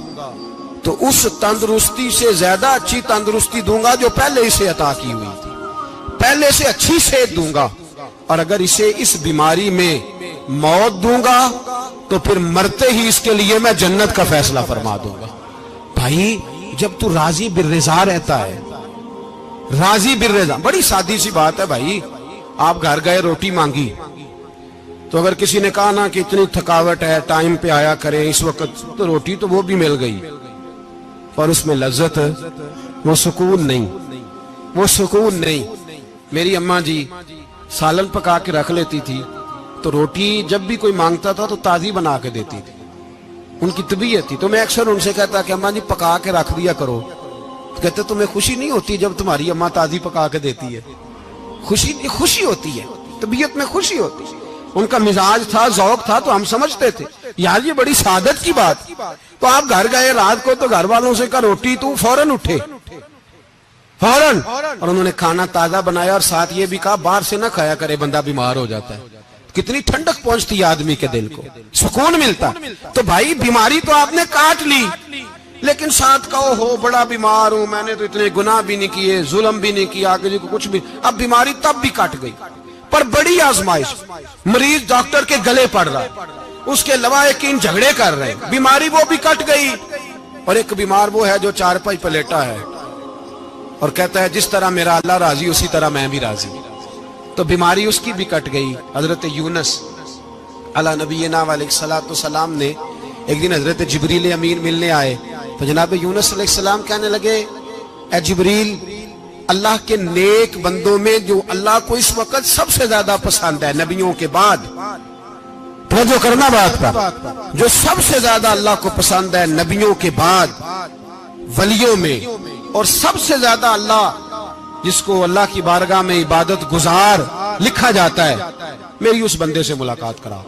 تو اس تندرستی سے زیادہ اچھی تندرستی دوں گا جو پہلے اسے عطا کی ہوئی تھی، پہلے سے اچھی صحت دوں گا. اور اگر اسے اس بیماری میں موت دوں گا تو پھر مرتے ہی اس کے لیے میں جنت کا فیصلہ فرما دوں گا. بھائی جب تو راضی بالرضا رہتا ہے، راضی بالرضا، بڑی سادی سی بات ہے بھائی. آپ گھر گئے روٹی مانگی تو اگر کسی نے کہا نا کہ اتنی تھکاوٹ ہے ٹائم پہ آیا کریں اس وقت، تو روٹی تو وہ بھی مل گئی اور اس میں لذت، وہ سکون نہیں، وہ سکون نہیں. میری اماں جی سالن پکا کے رکھ لیتی تھی تو روٹی جب بھی کوئی مانگتا تھا تو تازی بنا کے دیتی تھی، ان کی طبیعت تھی. تو میں اکثر ان سے کہتا کہ اماں جی پکا کے رکھ دیا کرو. کہتے تمہیں خوشی نہیں ہوتی جب تمہاری اماں تازی پکا کے دیتی ہے؟ خوشی ہوتی ہے، طبیعت میں خوشی ہوتی ہے. ان کا مزاج تھا، ذوق تھا، تو ہم سمجھتے تھے یار یہ بڑی سعادت کی بات. تو آپ گھر گئے رات کو تو گھر والوں سے کہا روٹی، تو فوراً اٹھے فوراً، اور انہوں نے کھانا تازہ بنایا اور ساتھ یہ بھی کہا باہر سے نہ کھایا کرے بندہ بیمار ہو جاتا ہے. کتنی ٹھنڈک پہنچتی ہے آدمی کے دل کو، سکون ملتا. تو بھائی بیماری تو آپ نے کاٹ لی، لیکن ساتھ کہو ہو بڑا بیمار ہوں، میں نے تو اتنے گناہ بھی نہیں کیے، ظلم بھی نہیں کیا، کسی کو کچھ بھی. اب بیماری تب بھی کٹ گئی، پر بڑی آزمائش. مریض ڈاکٹر کے گلے پڑ رہا ہے، اس کے لواحقین جھگڑے کر رہے ہیں، بیماری وہ بھی کٹ گئی. اور ایک بیمار وہ ہے جو چارپائی پہ لیٹا ہے اور کہتا ہے جس طرح میرا اللہ راضی اسی طرح میں بھی راضی. تو بیماری اس کی بھی کٹ گئی. حضرت یونس علی نبینا علیہ السلام نے ایک دن حضرت جبریل امین ملنے آئے تو جناب یونس علیہ السلام کہنے لگے اے جبریل اللہ کے نیک بندوں میں جو اللہ کو اس وقت سب سے زیادہ پسند ہے نبیوں کے بعد، توجہ کرنا بات پر، جو سب سے زیادہ اللہ کو پسند ہے نبیوں کے بعد ولیوں میں، اور سب سے زیادہ اللہ جس کو اللہ کی بارگاہ میں عبادت گزار لکھا جاتا ہے، میری اس بندے سے ملاقات کرا۔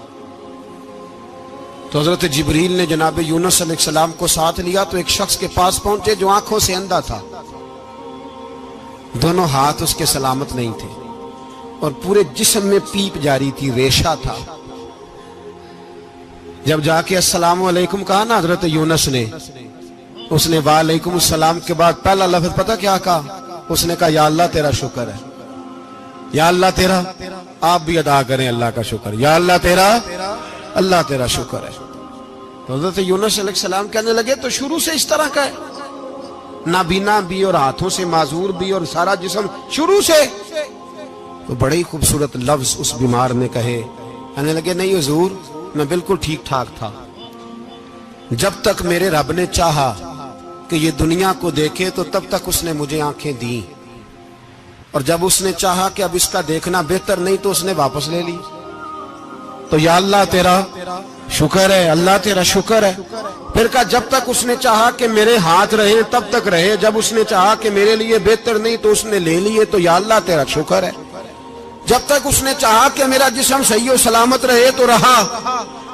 تو حضرت جبریل نے جناب یونس علیہ السلام کو ساتھ لیا تو ایک شخص کے پاس پہنچے جو آنکھوں سے اندھا تھا، دونوں ہاتھ اس کے سلامت نہیں تھے اور پورے جسم میں پیپ جاری تھی، ریشہ تھا۔ جب جا کے السلام علیکم کہا نا حضرت یونس نے، اس نے وعلیکم السلام کے بعد پہلا لفظ پتہ کیا کہا؟ اس نے کہا یا اللہ تیرا شکر ہے، یا اللہ تیرا، آپ بھی ادا کریں اللہ کا شکر، یا اللہ تیرا، اللہ تیرا شکر ہے۔ تو حضرت یونس علیہ السلام کہنے لگے تو شروع سے اس طرح کا ہے، نابینا بھی اور ہاتھوں سے معذور بھی اور سارا جسم شروع سے؟ تو بڑے ہی خوبصورت لفظ اس بیمار نے کہے، کہنے لگے نہیں حضور میں بالکل ٹھیک ٹھاک تھا، جب تک میرے رب نے چاہا کہ یہ دنیا کو دیکھے تو تب تک اس نے مجھے آنکھیں دیں، اور جب اس نے چاہا کہ اب اس کا دیکھنا بہتر نہیں تو اس نے واپس لے لی۔ تو یا اللہ تیرا شکر ہے، اللہ تیرا شکر ہے۔ پھر کہا جب تک اس نے چاہا کہ میرے ہاتھ رہے تب تک رہے، جب اس نے چاہا کہ میرے لیے بہتر نہیں تو اس نے لے لیے، تو یا اللہ تیرا شکر ہے۔ جب تک اس نے چاہا کہ میرا جسم صحیح و سلامت رہے تو رہا،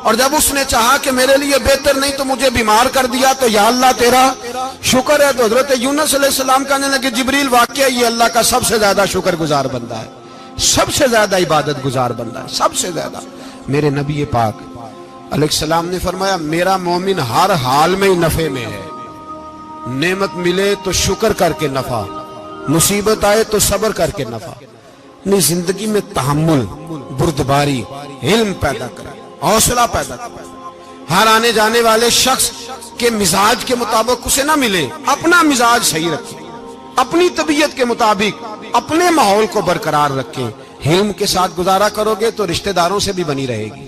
اور جب اس نے چاہا کہ میرے لیے بہتر نہیں تو مجھے بیمار کر دیا، تو یا اللہ تیرا شکر ہے۔ تو حضرت یونس علیہ السلام کہنے لگے جبریل واقعہ یہ اللہ کا سب سے زیادہ شکر گزار بندہ ہے، سب سے زیادہ عبادت گزار بندہ ہے، سب سے زیادہ۔ میرے نبی پاک علیہ السلام نے فرمایا میرا مومن ہر حال میں ہی نفع میں ہے، نعمت ملے تو شکر کر کے نفع، مصیبت آئے تو صبر کر کے نفع، اپنی زندگی میں تحمل، بردباری، علم پیدا کرے، حوصلہ پیدا کرے۔ ہر آنے جانے والے شخص کے مزاج کے مطابق اسے نہ ملے، اپنا مزاج صحیح رکھے، اپنی طبیعت کے مطابق اپنے ماحول کو برقرار رکھیں۔ علم کے ساتھ گزارا کرو گے تو رشتہ داروں سے بھی بنی رہے گی،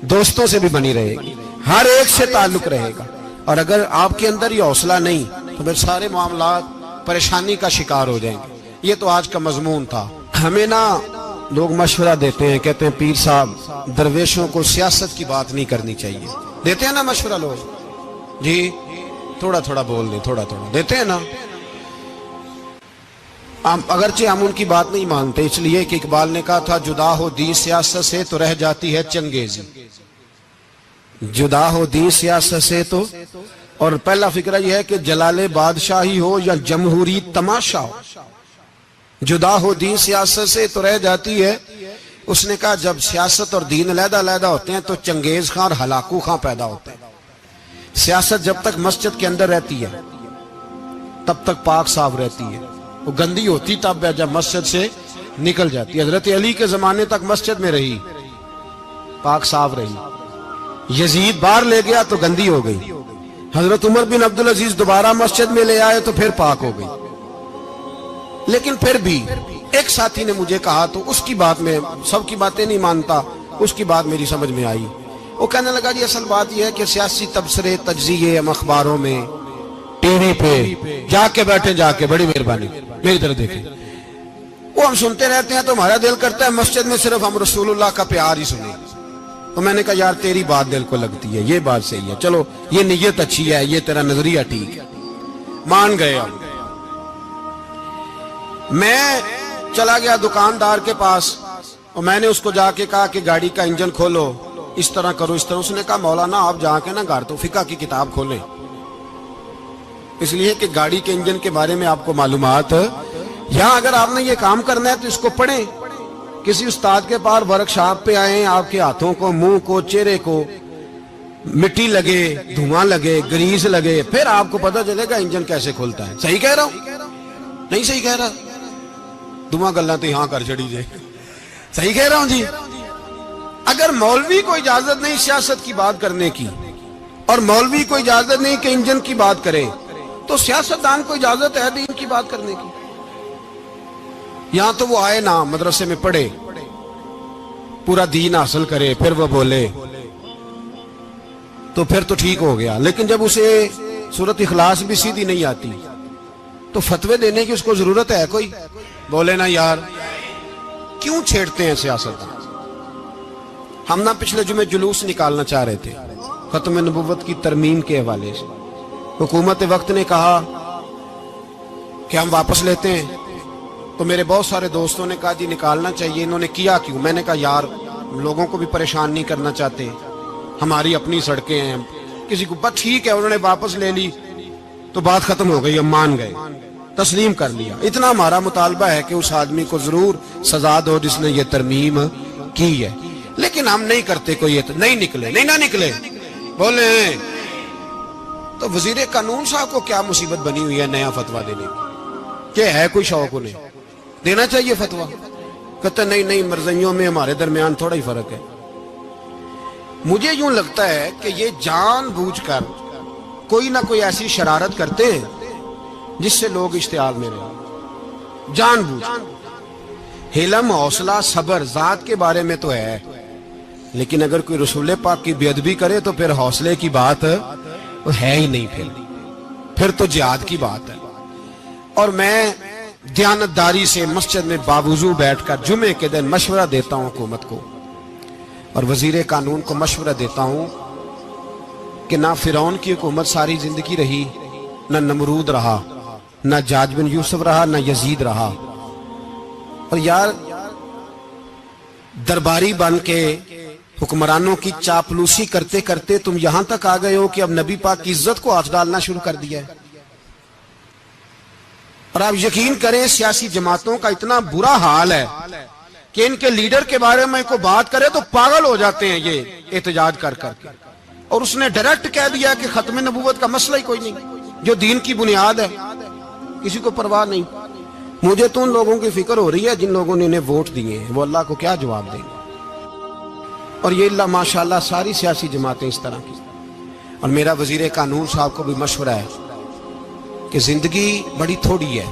دوستوں سے بھی بنی رہے گی، ہر ایک سے تعلق رہے گا۔ اور اگر آپ کے اندر یہ حوصلہ نہیں تو پھر سارے معاملات پریشانی کا شکار ہو جائیں گے۔ یہ تو آج کا مضمون تھا۔ ہمیں نا لوگ مشورہ دیتے ہیں، کہتے ہیں پیر صاحب درویشوں کو سیاست کی بات نہیں کرنی چاہیے، دیتے ہیں نا مشورہ لوگ؟ جی تھوڑا تھوڑا بول دیں، تھوڑا تھوڑا دیتے ہیں نا۔ اگرچہ ہم ان کی بات نہیں مانتے، اس لیے کہ اقبال نے کہا تھا جدا ہو دین سیاست سے تو رہ جاتی ہے چنگیزی، جدا ہو دین سیاست سے تو۔ اور پہلا فکرہ یہ ہے کہ جلال بادشاہی ہو یا جمہوری تماشا ہو، جدا ہو دین سیاست سے تو رہ جاتی ہے۔ اس نے کہا جب سیاست اور دین علیحدہ علیحدہ ہوتے ہیں تو چنگیز خان اور ہلاکو خان پیدا ہوتے ہیں۔ سیاست جب تک مسجد کے اندر رہتی ہے تب تک پاک صاف رہتی ہے، وہ گندی ہوتی تب ہے جب مسجد سے نکل جاتی ہے۔ حضرت علی کے زمانے تک مسجد میں رہی، پاک صاف رہی، یزید باہر لے گیا تو گندی ہو گئی، حضرت عمر بن عبدالعزیز دوبارہ مسجد میں لے آئے تو پھر پاک ہو گئی۔ لیکن پھر بھی ایک ساتھی نے مجھے کہا تو اس کی بات میں، سب کی باتیں نہیں مانتا، اس کی بات میری سمجھ میں آئی۔ وہ کہنے لگا جی اصل بات یہ ہے کہ سیاسی تبصرے تجزیے ہم اخباروں میں ٹی وی پہ جا کے بیٹھے، جا کے بڑی مہربانی میری طرف دیکھیں، وہ ہم سنتے رہتے ہیں تو ہمارا دل کرتا ہے مسجد میں صرف ہم رسول اللہ کا پیار ہی سنیں۔ تو میں نے کہا یار تیری بات دل کو لگتی ہے، یہ بات صحیح ہے، چلو یہ نیت اچھی ہے، یہ تیرا نظریہ ٹھیک ہے، مان گئے ہم۔ میں چلا گیا دکاندار کے پاس اور میں نے اس کو جا کے کہا کہ گاڑی کا انجن کھولو، اس طرح کرو، اس طرح۔ اس نے کہا مولانا آپ جا کے نا گارتو فقہ کی کتاب کھولیں، اس لیے کہ گاڑی کے انجن کے بارے میں آپ کو معلومات، یہاں اگر آپ نے یہ کام کرنا ہے تو اس کو پڑھیں، کسی استاد کے پاس ورکشاپ پہ آئیں، آپ کے ہاتھوں کو، منہ کو، چہرے کو مٹی لگے، دھواں لگے، گریس لگے، پھر آپ کو پتہ چلے گا انجن کیسے کھلتا ہے۔ صحیح کہہ رہا ہوں؟ نہیں صحیح کہہ رہا؟ دھواں گلنا تو یہاں کر چڑی جائے، صحیح کہہ رہا ہوں جی؟ اگر مولوی کو اجازت نہیں سیاست کی بات کرنے کی، اور مولوی کو اجازت نہیں کہ انجن کی بات کرے، تو سیاستدان کو اجازت ہے دین کی بات کرنے کی؟ یہاں تو وہ آئے نا مدرسے میں پڑھے، پورا دین حاصل کرے، پھر وہ بولے تو پھر تو ٹھیک ہو گیا، لیکن جب اسے سورت اخلاص بھی سیدھی نہیں آتی تو فتوے دینے کی اس کو ضرورت ہے کوئی؟ بولے نا یار، کیوں چھیڑتے ہیں سیاست؟ ہم نہ پچھلے جمعے جلوس نکالنا چاہ رہے تھے ختم نبوت کی ترمیم کے حوالے سے، حکومت وقت نے کہا کہ ہم واپس لیتے ہیں، تو میرے بہت سارے دوستوں نے کہا جی نکالنا چاہیے، انہوں نے کیا کیوں؟ میں نے کہا یار لوگوں کو بھی پریشان نہیں کرنا چاہتے، ہماری اپنی سڑکیں ہیں، کسی کو بس ٹھیک ہے، انہوں نے واپس لے لی تو بات ختم ہو گئی، ہم مان گئے، تسلیم کر لیا۔ اتنا ہمارا مطالبہ ہے کہ اس آدمی کو ضرور سزا دو جس نے یہ ترمیم کی ہے، لیکن ہم نہیں کرتے، کوئی نہیں نکلے، نہیں نہ نکلے بولے۔ تو وزیر قانون صاحب کو کیا مصیبت بنی ہوئی ہے نیا فتویٰ دینے کی؟ کہ ہے کوئی شوق انہیں دینا چاہیے فتویٰ؟ کہتے نہیں مرضیوں میں ہمارے درمیان تھوڑا ہی فرق ہے۔ مجھے یوں لگتا ہے کہ یہ جان بوجھ کر کوئی نہ کوئی ایسی شرارت کرتے ہیں جس سے لوگ اشتعال میں رہے، جان بوجھ۔ حلم، حوصلہ، صبر ذات کے بارے میں تو ہے، لیکن اگر کوئی رسول پاک کی بے ادبی کرے تو پھر حوصلے کی بات ہے ہی نہیں، پھر تو جہاد کی بات ہے۔ اور میں دیانتداری سے مسجد میں باوضو بیٹھ کر جمعے کے دن مشورہ دیتا ہوں حکومت کو اور وزیر قانون کو مشورہ دیتا ہوں کہ نہ فرعون کی حکومت ساری زندگی رہی، نہ نمرود رہا، نہ جاج بن یوسف رہا، نہ یزید رہا، اور یار درباری بن کے حکمرانوں کی چاپلوسی کرتے کرتے تم یہاں تک آ گئے ہو کہ اب نبی پاک کی عزت کو ہاتھ ڈالنا شروع کر دیا ہے۔ اور آپ یقین کریں سیاسی جماعتوں کا اتنا برا حال ہے کہ ان کے لیڈر کے بارے میں کوئی بات کرے تو پاگل ہو جاتے ہیں یہ احتجاج کر کر کے، اور اس نے ڈائریکٹ کہہ دیا کہ ختم نبوت کا مسئلہ ہی کوئی نہیں، جو دین کی بنیاد ہے، کسی کو پرواہ نہیں۔ مجھے تو ان لوگوں کی فکر ہو رہی ہے جن لوگوں نے انہیں ووٹ دیے ہیں، وہ اللہ کو کیا جواب دیں گے۔ اور یہ اللہ ماشاءاللہ ساری سیاسی جماعتیں اس طرح کی۔ اور میرا وزیر قانون صاحب کو بھی مشورہ ہے کہ زندگی بڑی تھوڑی ہے،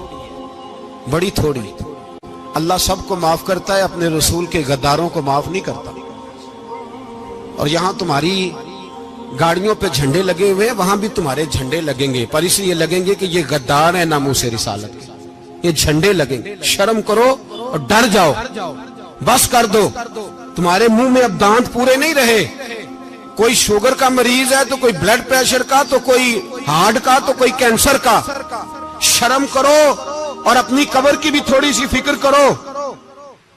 بڑی تھوڑی، اللہ سب کو معاف کرتا ہے، اپنے رسول کے غداروں کو معاف نہیں کرتا۔ اور یہاں تمہاری گاڑیوں پہ جھنڈے لگے ہوئے ہیں، وہاں بھی تمہارے جھنڈے لگیں گے، پر اس لیے لگیں گے کہ یہ غدار ہیں ناموس رسالت کے، یہ جھنڈے لگیں گے۔ شرم کرو اور ڈر جاؤ، بس کر دو، تمہارے منہ میں اب دانت پورے نہیں رہے۔ کوئی شوگر کا مریض ہے تو کوئی بلڈ پریشر کا، تو کوئی ہارٹ کا، تو کوئی کینسر کا۔ شرم کرو اور اپنی قبر کی بھی تھوڑی سی فکر کرو۔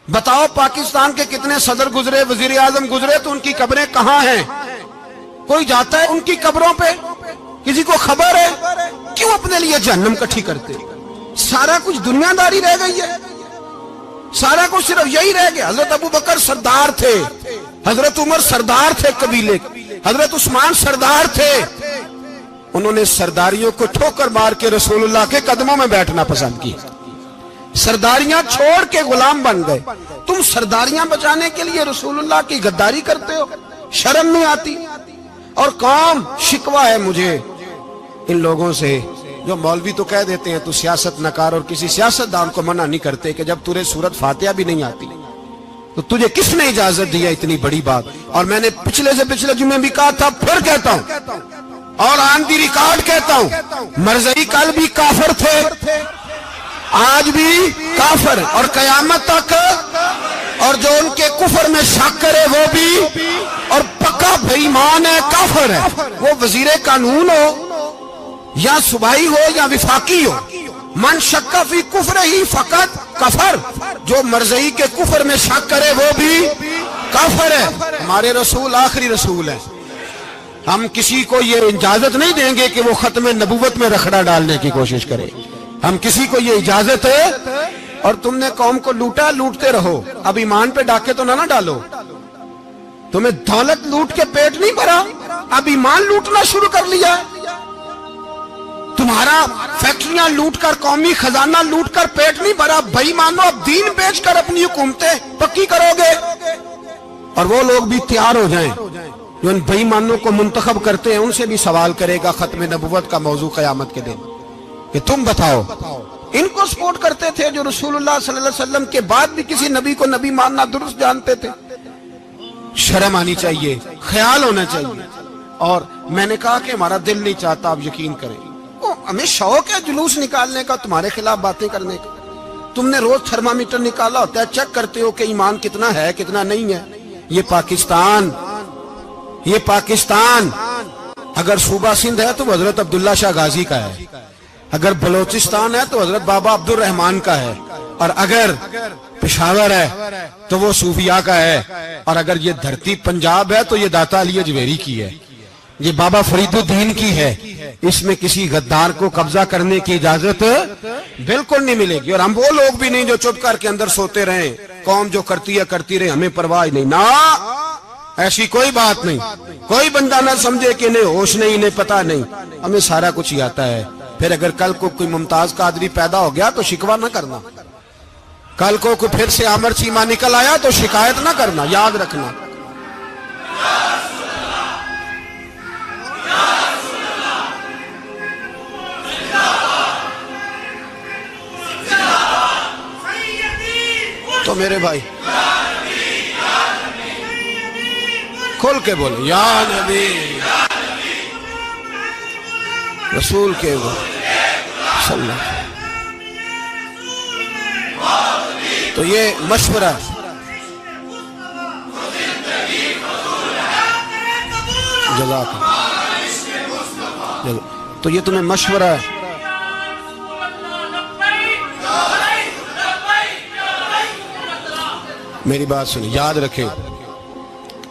بتاؤ پاکستان کے کتنے صدر گزرے، وزیر اعظم گزرے، تو ان کی قبریں کہاں ہیں؟ کوئی جاتا ہے ان کی قبروں پہ؟ کسی کو خبر ہے؟ کیوں اپنے لیے جہنم کٹھی کرتے؟ سارا کچھ دنیا داری رہ گئی ہے، سارا کچھ صرف یہی رہ گیا۔ حضرت ابو بکر سردار تھے، حضرت عمر سردار تھے قبیلے، حضرت عثمان سردار تھے، انہوں نے سرداریوں کو ٹھوکر مار کے رسول اللہ کے قدموں میں بیٹھنا پسند کی، سرداریاں چھوڑ کے غلام بن گئے۔ تم سرداریاں بچانے کے لیے رسول اللہ کی غداری کرتے ہو، شرم نہیں آتی؟ اور قوم شکوہ ہے مجھے ان لوگوں سے جو مولوی تو کہہ دیتے ہیں تو سیاست نہ کر، اور کسی سیاستدان کو منع نہیں کرتے کہ جب تجھے سورت فاتحہ بھی نہیں آتی تو تجھے کس نے اجازت دی ہے اتنی بڑی بات؟ اور میں نے پچھلے جمعے بھی کہا تھا، پھر کہتا ہوں اور آن دی ریکارڈ کہتا ہوں، مرزائی کل بھی کافر تھے، آج بھی کافر، اور قیامت تک، اور جو ان کے کفر میں شک کرے وہ بھی، اور پکا بے ایمان ہے، کافر ہے، وہ وزیر قانون ہو یا صوبائی ہو یا وفاقی ہو۔ من شک فی کفر ہی فقط کفر، جو مرزائی کے کفر میں شک کرے وہ بھی کافر ہے۔ ہمارے رسول آخری رسول ہے، ہم کسی کو یہ اجازت نہیں دیں گے کہ وہ ختم نبوت میں رکھڑا ڈالنے کی کوشش کرے، ہم کسی کو یہ اجازت ہے۔ اور تم نے قوم کو لوٹا، لوٹتے رہو، اب ایمان پہ ڈاکے تو نہ ڈالو۔ تمہیں دولت لوٹ کے پیٹ نہیں بھرا، اب ایمان لوٹنا شروع کر لیا۔ تمہارا فیکٹریاں لوٹ کر، قومی خزانہ لوٹ کر پیٹ نہیں بھرا، بھائی مانو اب دین بیچ کر اپنی حکومتیں پکی کرو گے۔ اور وہ لوگ بھی تیار ہو جائیں جو ان بھائی مانوں کو منتخب کرتے ہیں، ان سے بھی سوال کرے گا ختم نبوت کا موضوع قیامت کے دن کہ تم بتاؤ، ان کو سپورٹ کرتے تھے جو رسول اللہ صلی اللہ علیہ وسلم کے بعد بھی کسی نبی کو نبی ماننا درست جانتے تھے؟ شرم آنی چاہیے، خیال ہونا چاہیے۔ اور میں نے کہا کہ ہمارا دل نہیں چاہتا، آپ یقین کریں، ہمیں شوق ہے جلوس نکالنے کا، تمہارے خلاف باتیں کرنے کا۔ تم نے روز تھرمامیٹر نکالا ہوتا ہے، چیک کرتے ہو کہ ایمان کتنا ہے کتنا نہیں ہے۔ یہ پاکستان اگر صوبہ سندھ ہے تو حضرت عبداللہ شاہ غازی کا ہے، اگر بلوچستان ہے تو حضرت بابا عبد الرحمان کا ہے، اور اگر پشاور ہے تو وہ صوفیاء کا ہے، اور اگر یہ دھرتی پنجاب ہے تو یہ داتا علی اجویری کی ہے، یہ بابا فرید الدین کی ہے۔ اس میں کسی غدار کو قبضہ کرنے کی اجازت بالکل نہیں ملے گی، اور ہم وہ لوگ بھی نہیں جو چپ کر کے اندر سوتے رہیں، قوم جو کرتی ہے کرتی رہے، ہمیں پرواہ نہیں، نہ ایسی کوئی بات نہیں۔ کوئی بندہ نہ سمجھے کہ انہیں ہوش نہیں، انہیں پتہ نہیں، ہمیں سارا کچھ ہی آتا ہے۔ پھر اگر کل کو کوئی ممتاز قادری پیدا ہو گیا تو شکوہ نہ کرنا، کل کو کوئی پھر سے عامر چیمہ نکل آیا تو شکایت نہ کرنا، یاد رکھنا۔ تو میرے بھائی کھول کے بولے یا نبی رسول کے صلی اللہ۔ تو یہ مشورہ جزاک اللہ، تو یہ تمہیں مشورہ ہے۔ میری بات سنیں، یاد رکھیں،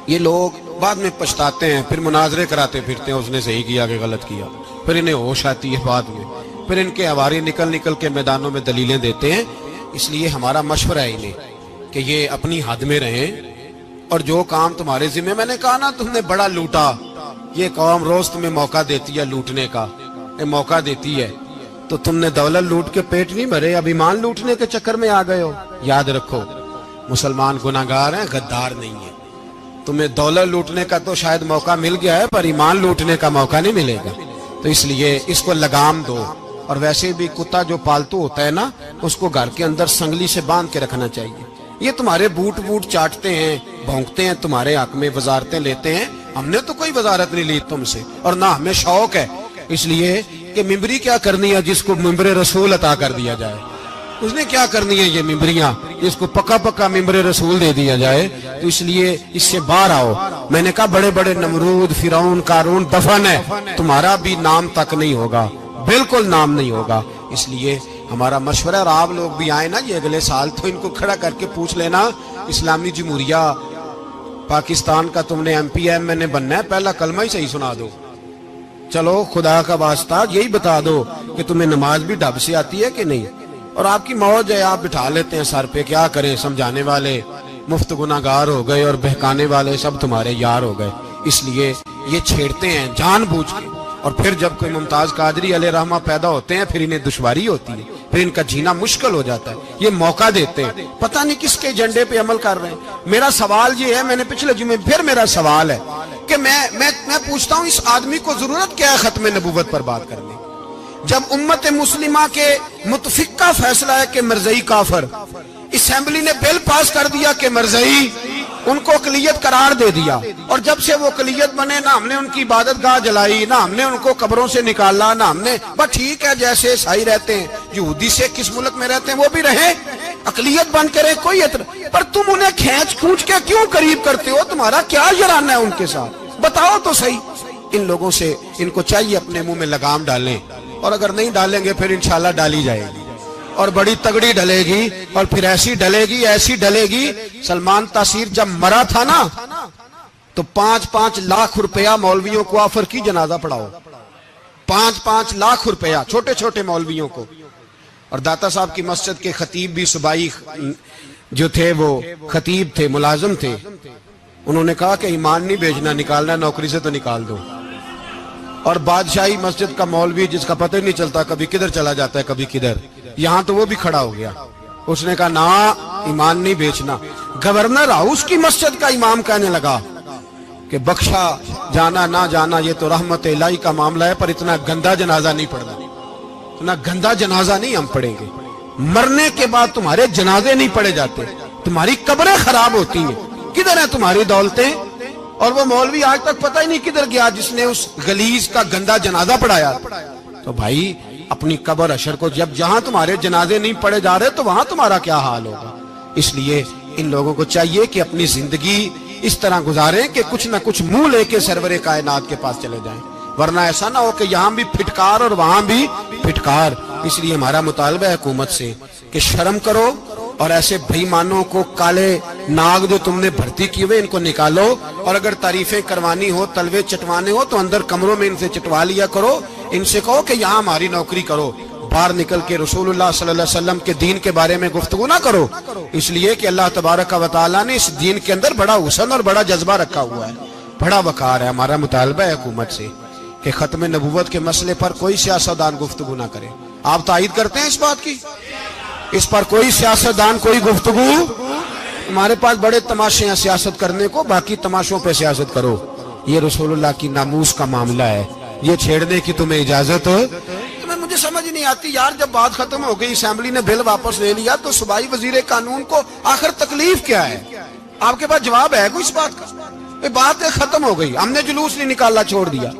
یہ لوگ بعد میں پچھتاتے ہیں، پھر مناظرے کراتے پھرتے ہیں، اس نے صحیح کیا کہ غلط کیا، پھر انہیں ہوش آتی ہے بعد میں، پھر ان کے ہواری نکل کے میدانوں میں دلیلیں دیتے ہیں۔ اس لیے ہمارا مشورہ ہے انہیں کہ یہ اپنی حد میں رہیں، اور جو کام تمہارے ذمہ، میں نے کہا نا تم نے بڑا لوٹا، یہ قوم روز تمہیں موقع دیتی ہے لوٹنے کا، یہ موقع دیتی ہے، تو تم نے دولت لوٹ کے پیٹ نہیں بھرے، اب ایمان لوٹنے کے چکر میں آ گئے ہو۔ یاد رکھو، مسلمان گناہگار ہیں، غدار نہیں ہیں۔ تمہیں دولت لوٹنے کا تو شاید موقع مل گیا ہے، پر ایمان لوٹنے کا موقع نہیں ملے گا، تو اس لیے اس کو لگام دو۔ اور ویسے بھی کتا جو پالتو ہوتا ہے نا، اس کو گھر کے اندر سنگلی سے باندھ کے رکھنا چاہیے۔ یہ تمہارے بوٹ چاٹتے ہیں، بھونکتے ہیں، تمہارے حق میں وزارتیں لیتے ہیں، ہم نے تو کوئی وزارت نہیں لی تم سے، اور نہ ہمیں شوق ہے، اس لیے کہ ممبری کیا کرنی ہے جس کو ممبر رسول عطا کر دیا جائے، اس نے کیا کرنی ہے یہ ممبریاں جس کو پکا ممبر رسول دے دیا جائے، تو اس لیے اس سے باہر آؤ۔ میں نے کہا بڑے بڑے نمرود، فرعون، قارون دفن ہے، تمہارا بھی نام تک نہیں ہوگا، بالکل نام نہیں ہوگا۔ اس لیے ہمارا مشورہ، اور آپ لوگ بھی آئے نا یہ اگلے سال، تو ان کو کھڑا کر کے پوچھ لینا، اسلامی جمہوریہ پاکستان کا تم نے MPM میں نے بننا ہے، پہلا کلمہ ہی صحیح سنا دو، چلو خدا کا واسطہ یہی بتا دو کہ تمہیں نماز بھی ڈھب سے آتی ہے کہ نہیں، اور آپ کی موج ہے، آپ بٹھا لیتے ہیں سر پہ، کیا کریں، سمجھانے والے مفت گناہگار ہو گئے اور بہکانے والے سب تمہارے یار ہو گئے۔ اس لیے یہ چھیڑتے ہیں جان بوجھ کے، اور پھر جب کوئی ممتاز قادری علیہ رحمہ پیدا ہوتے ہیں، پھر انہیں دشواری ہوتی ہے، پھر ان کا جینا مشکل ہو جاتا ہے۔ یہ موقع دیتے ہیں، پتہ نہیں کس کے ایجنڈے پہ عمل کر رہے ہیں۔ میرا سوال یہ ہے، میں نے پچھلے جمعے پھر میرا سوال ہے کہ میں پوچھتا ہوں، اس آدمی کو ضرورت کیا ہے ختم نبوت پر بات کرنے، جب امت مسلمہ کے متفق کا فیصلہ ہے کہ مرزائی کافر، اسمبلی نے بل پاس کر دیا کہ مرزائی ان کو اقلیت قرار دے دیا، اور جب سے وہ اقلیت بنے، نہ ہم نے ان کی عبادت گاہ جلائی، نہ ہم نے ان کو قبروں سے نکالا، نہ ہم نے، بس ٹھیک ہے جیسے عیسائی رہتے ہیں، یہودی سے کس ملک میں رہتے ہیں وہ بھی رہیں، اقلیت بن کے رہے، کوئی اعتراض، پر تم انہیں کھینچ کھونچ کے کیوں قریب کرتے ہو؟ تمہارا کیا جرانہ ہے ان کے ساتھ؟ بتاؤ تو صحیح۔ ان لوگوں سے ان کو چاہیے اپنے منہ میں لگام ڈالیں، اور اگر نہیں ڈالیں گے پھر انشاءاللہ ڈالی جائے گی، اور بڑی تگڑی ڈلے گی، اور پھر ایسی ڈلے گی۔ سلمان تاثیر جب مرا تھا نا تو 5-5 لاکھ روپیہ مولویوں کو آفر کی جنازہ پڑھاؤ، 5-5 لاکھ روپیہ چھوٹے چھوٹے مولویوں کو۔ اور داتا صاحب کی مسجد کے خطیب بھی صوبائی جو تھے، وہ خطیب تھے، ملازم تھے، انہوں نے کہا کہ ایمان نہیں بیچنا، نکالنا نوکری سے تو نکال دو۔ اور بادشاہی مسجد کا مولوی جس کا پتہ نہیں چلتا، کبھی کدھر چلا جاتا ہے کبھی کدھر، یہاں تو وہ بھی کھڑا ہو گیا، اس نے کہا نا ایمان نہیں بیچنا۔ گورنر ہاؤس کی مسجد کا امام کہنے لگا کہ بخشا جانا نہ جانا یہ تو رحمت الہی کا معاملہ ہے، پر اتنا گندا جنازہ نہیں پڑھنا، اتنا گندا جنازہ نہیں ہم پڑھیں گے، مرنے کے بعد تمہارے جنازے نہیں پڑھے جاتے، تمہاری قبریں خراب ہوتی ہیں، کدھر ہیں تمہاری دولتیں؟ اور وہ مولوی آج تک پتہ ہی نہیں کدھر گیا جس نے اس غلیظ کا گندا جنازہ پڑھایا. تو بھائی اپنی قبر حشر کو جب جہاں تمہارے جنازے نہیں پڑھے جا رہے تو وہاں تمہارا کیا حال ہوگا. اس لیے ان لوگوں کو چاہیے کہ اپنی زندگی اس طرح گزاریں کہ کچھ نہ کچھ منہ لے کے سرور کائنات کے پاس چلے جائیں، ورنہ ایسا نہ ہو کہ یہاں بھی پھٹکار اور وہاں بھی پھٹکار. اس لیے ہمارا مطالبہ ہے حکومت سے کہ شرم کرو اور ایسے بھائیمانوں کو، کالے ناگ جو تم نے بھرتی کیے ہوئے، ان کو نکالو، اور اگر تعریفیں کروانی ہو، تلوے چٹوانے ہو تو اندر کمروں میں ان سے چٹوا لیا کرو. ان سے کہو کہ یہاں ہماری نوکری کرو، باہر نکل کے رسول اللہ صلی اللہ علیہ وسلم کے دین کے بارے میں گفتگو نہ کرو. اس لیے کہ اللہ تبارک و تعالیٰ نے اس دین کے اندر بڑا حسن اور بڑا جذبہ رکھا ہوا ہے، بڑا وقار ہے. ہمارا مطالبہ ہے حکومت سے کہ ختم نبوت کے مسئلے پر کوئی سیاستدان گفتگو نہ کرے. آپ تائید کرتے ہیں اس بات کی؟ اس پر کوئی سیاستدان کوئی گفتگو. ہمارے پاس بڑے تماشے ہیں سیاست کرنے کو، باقی تماشوں پہ سیاست کرو. یہ رسول اللہ کی ناموس کا معاملہ ہے، یہ چھیڑنے کی تمہیں اجازت ہو؟ مجھے سمجھ نہیں آتی یار، جب بات ختم ہو گئی، اسمبلی نے بل واپس لے لیا، تو صوبائی وزیر قانون کو آخر تکلیف کیا ہے؟ آپ کے پاس جواب ہے کوئی اس بات کا؟ یہ بات ختم ہو گئی، ہم نے جلوس نہیں نکالنا، چھوڑ دیا،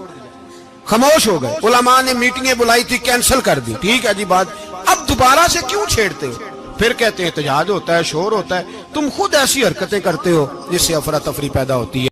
خاموش ہو گئے. علماء نے میٹنگیں بلائی تھی، کینسل کر دی، ٹھیک ہے جی بات. اب دوبارہ سے کیوں چھیڑتے ہو؟ پھر کہتے ہیں احتجاج ہوتا ہے، شور ہوتا ہے. تم خود ایسی حرکتیں کرتے ہو جس سے افراتفری پیدا ہوتی ہے.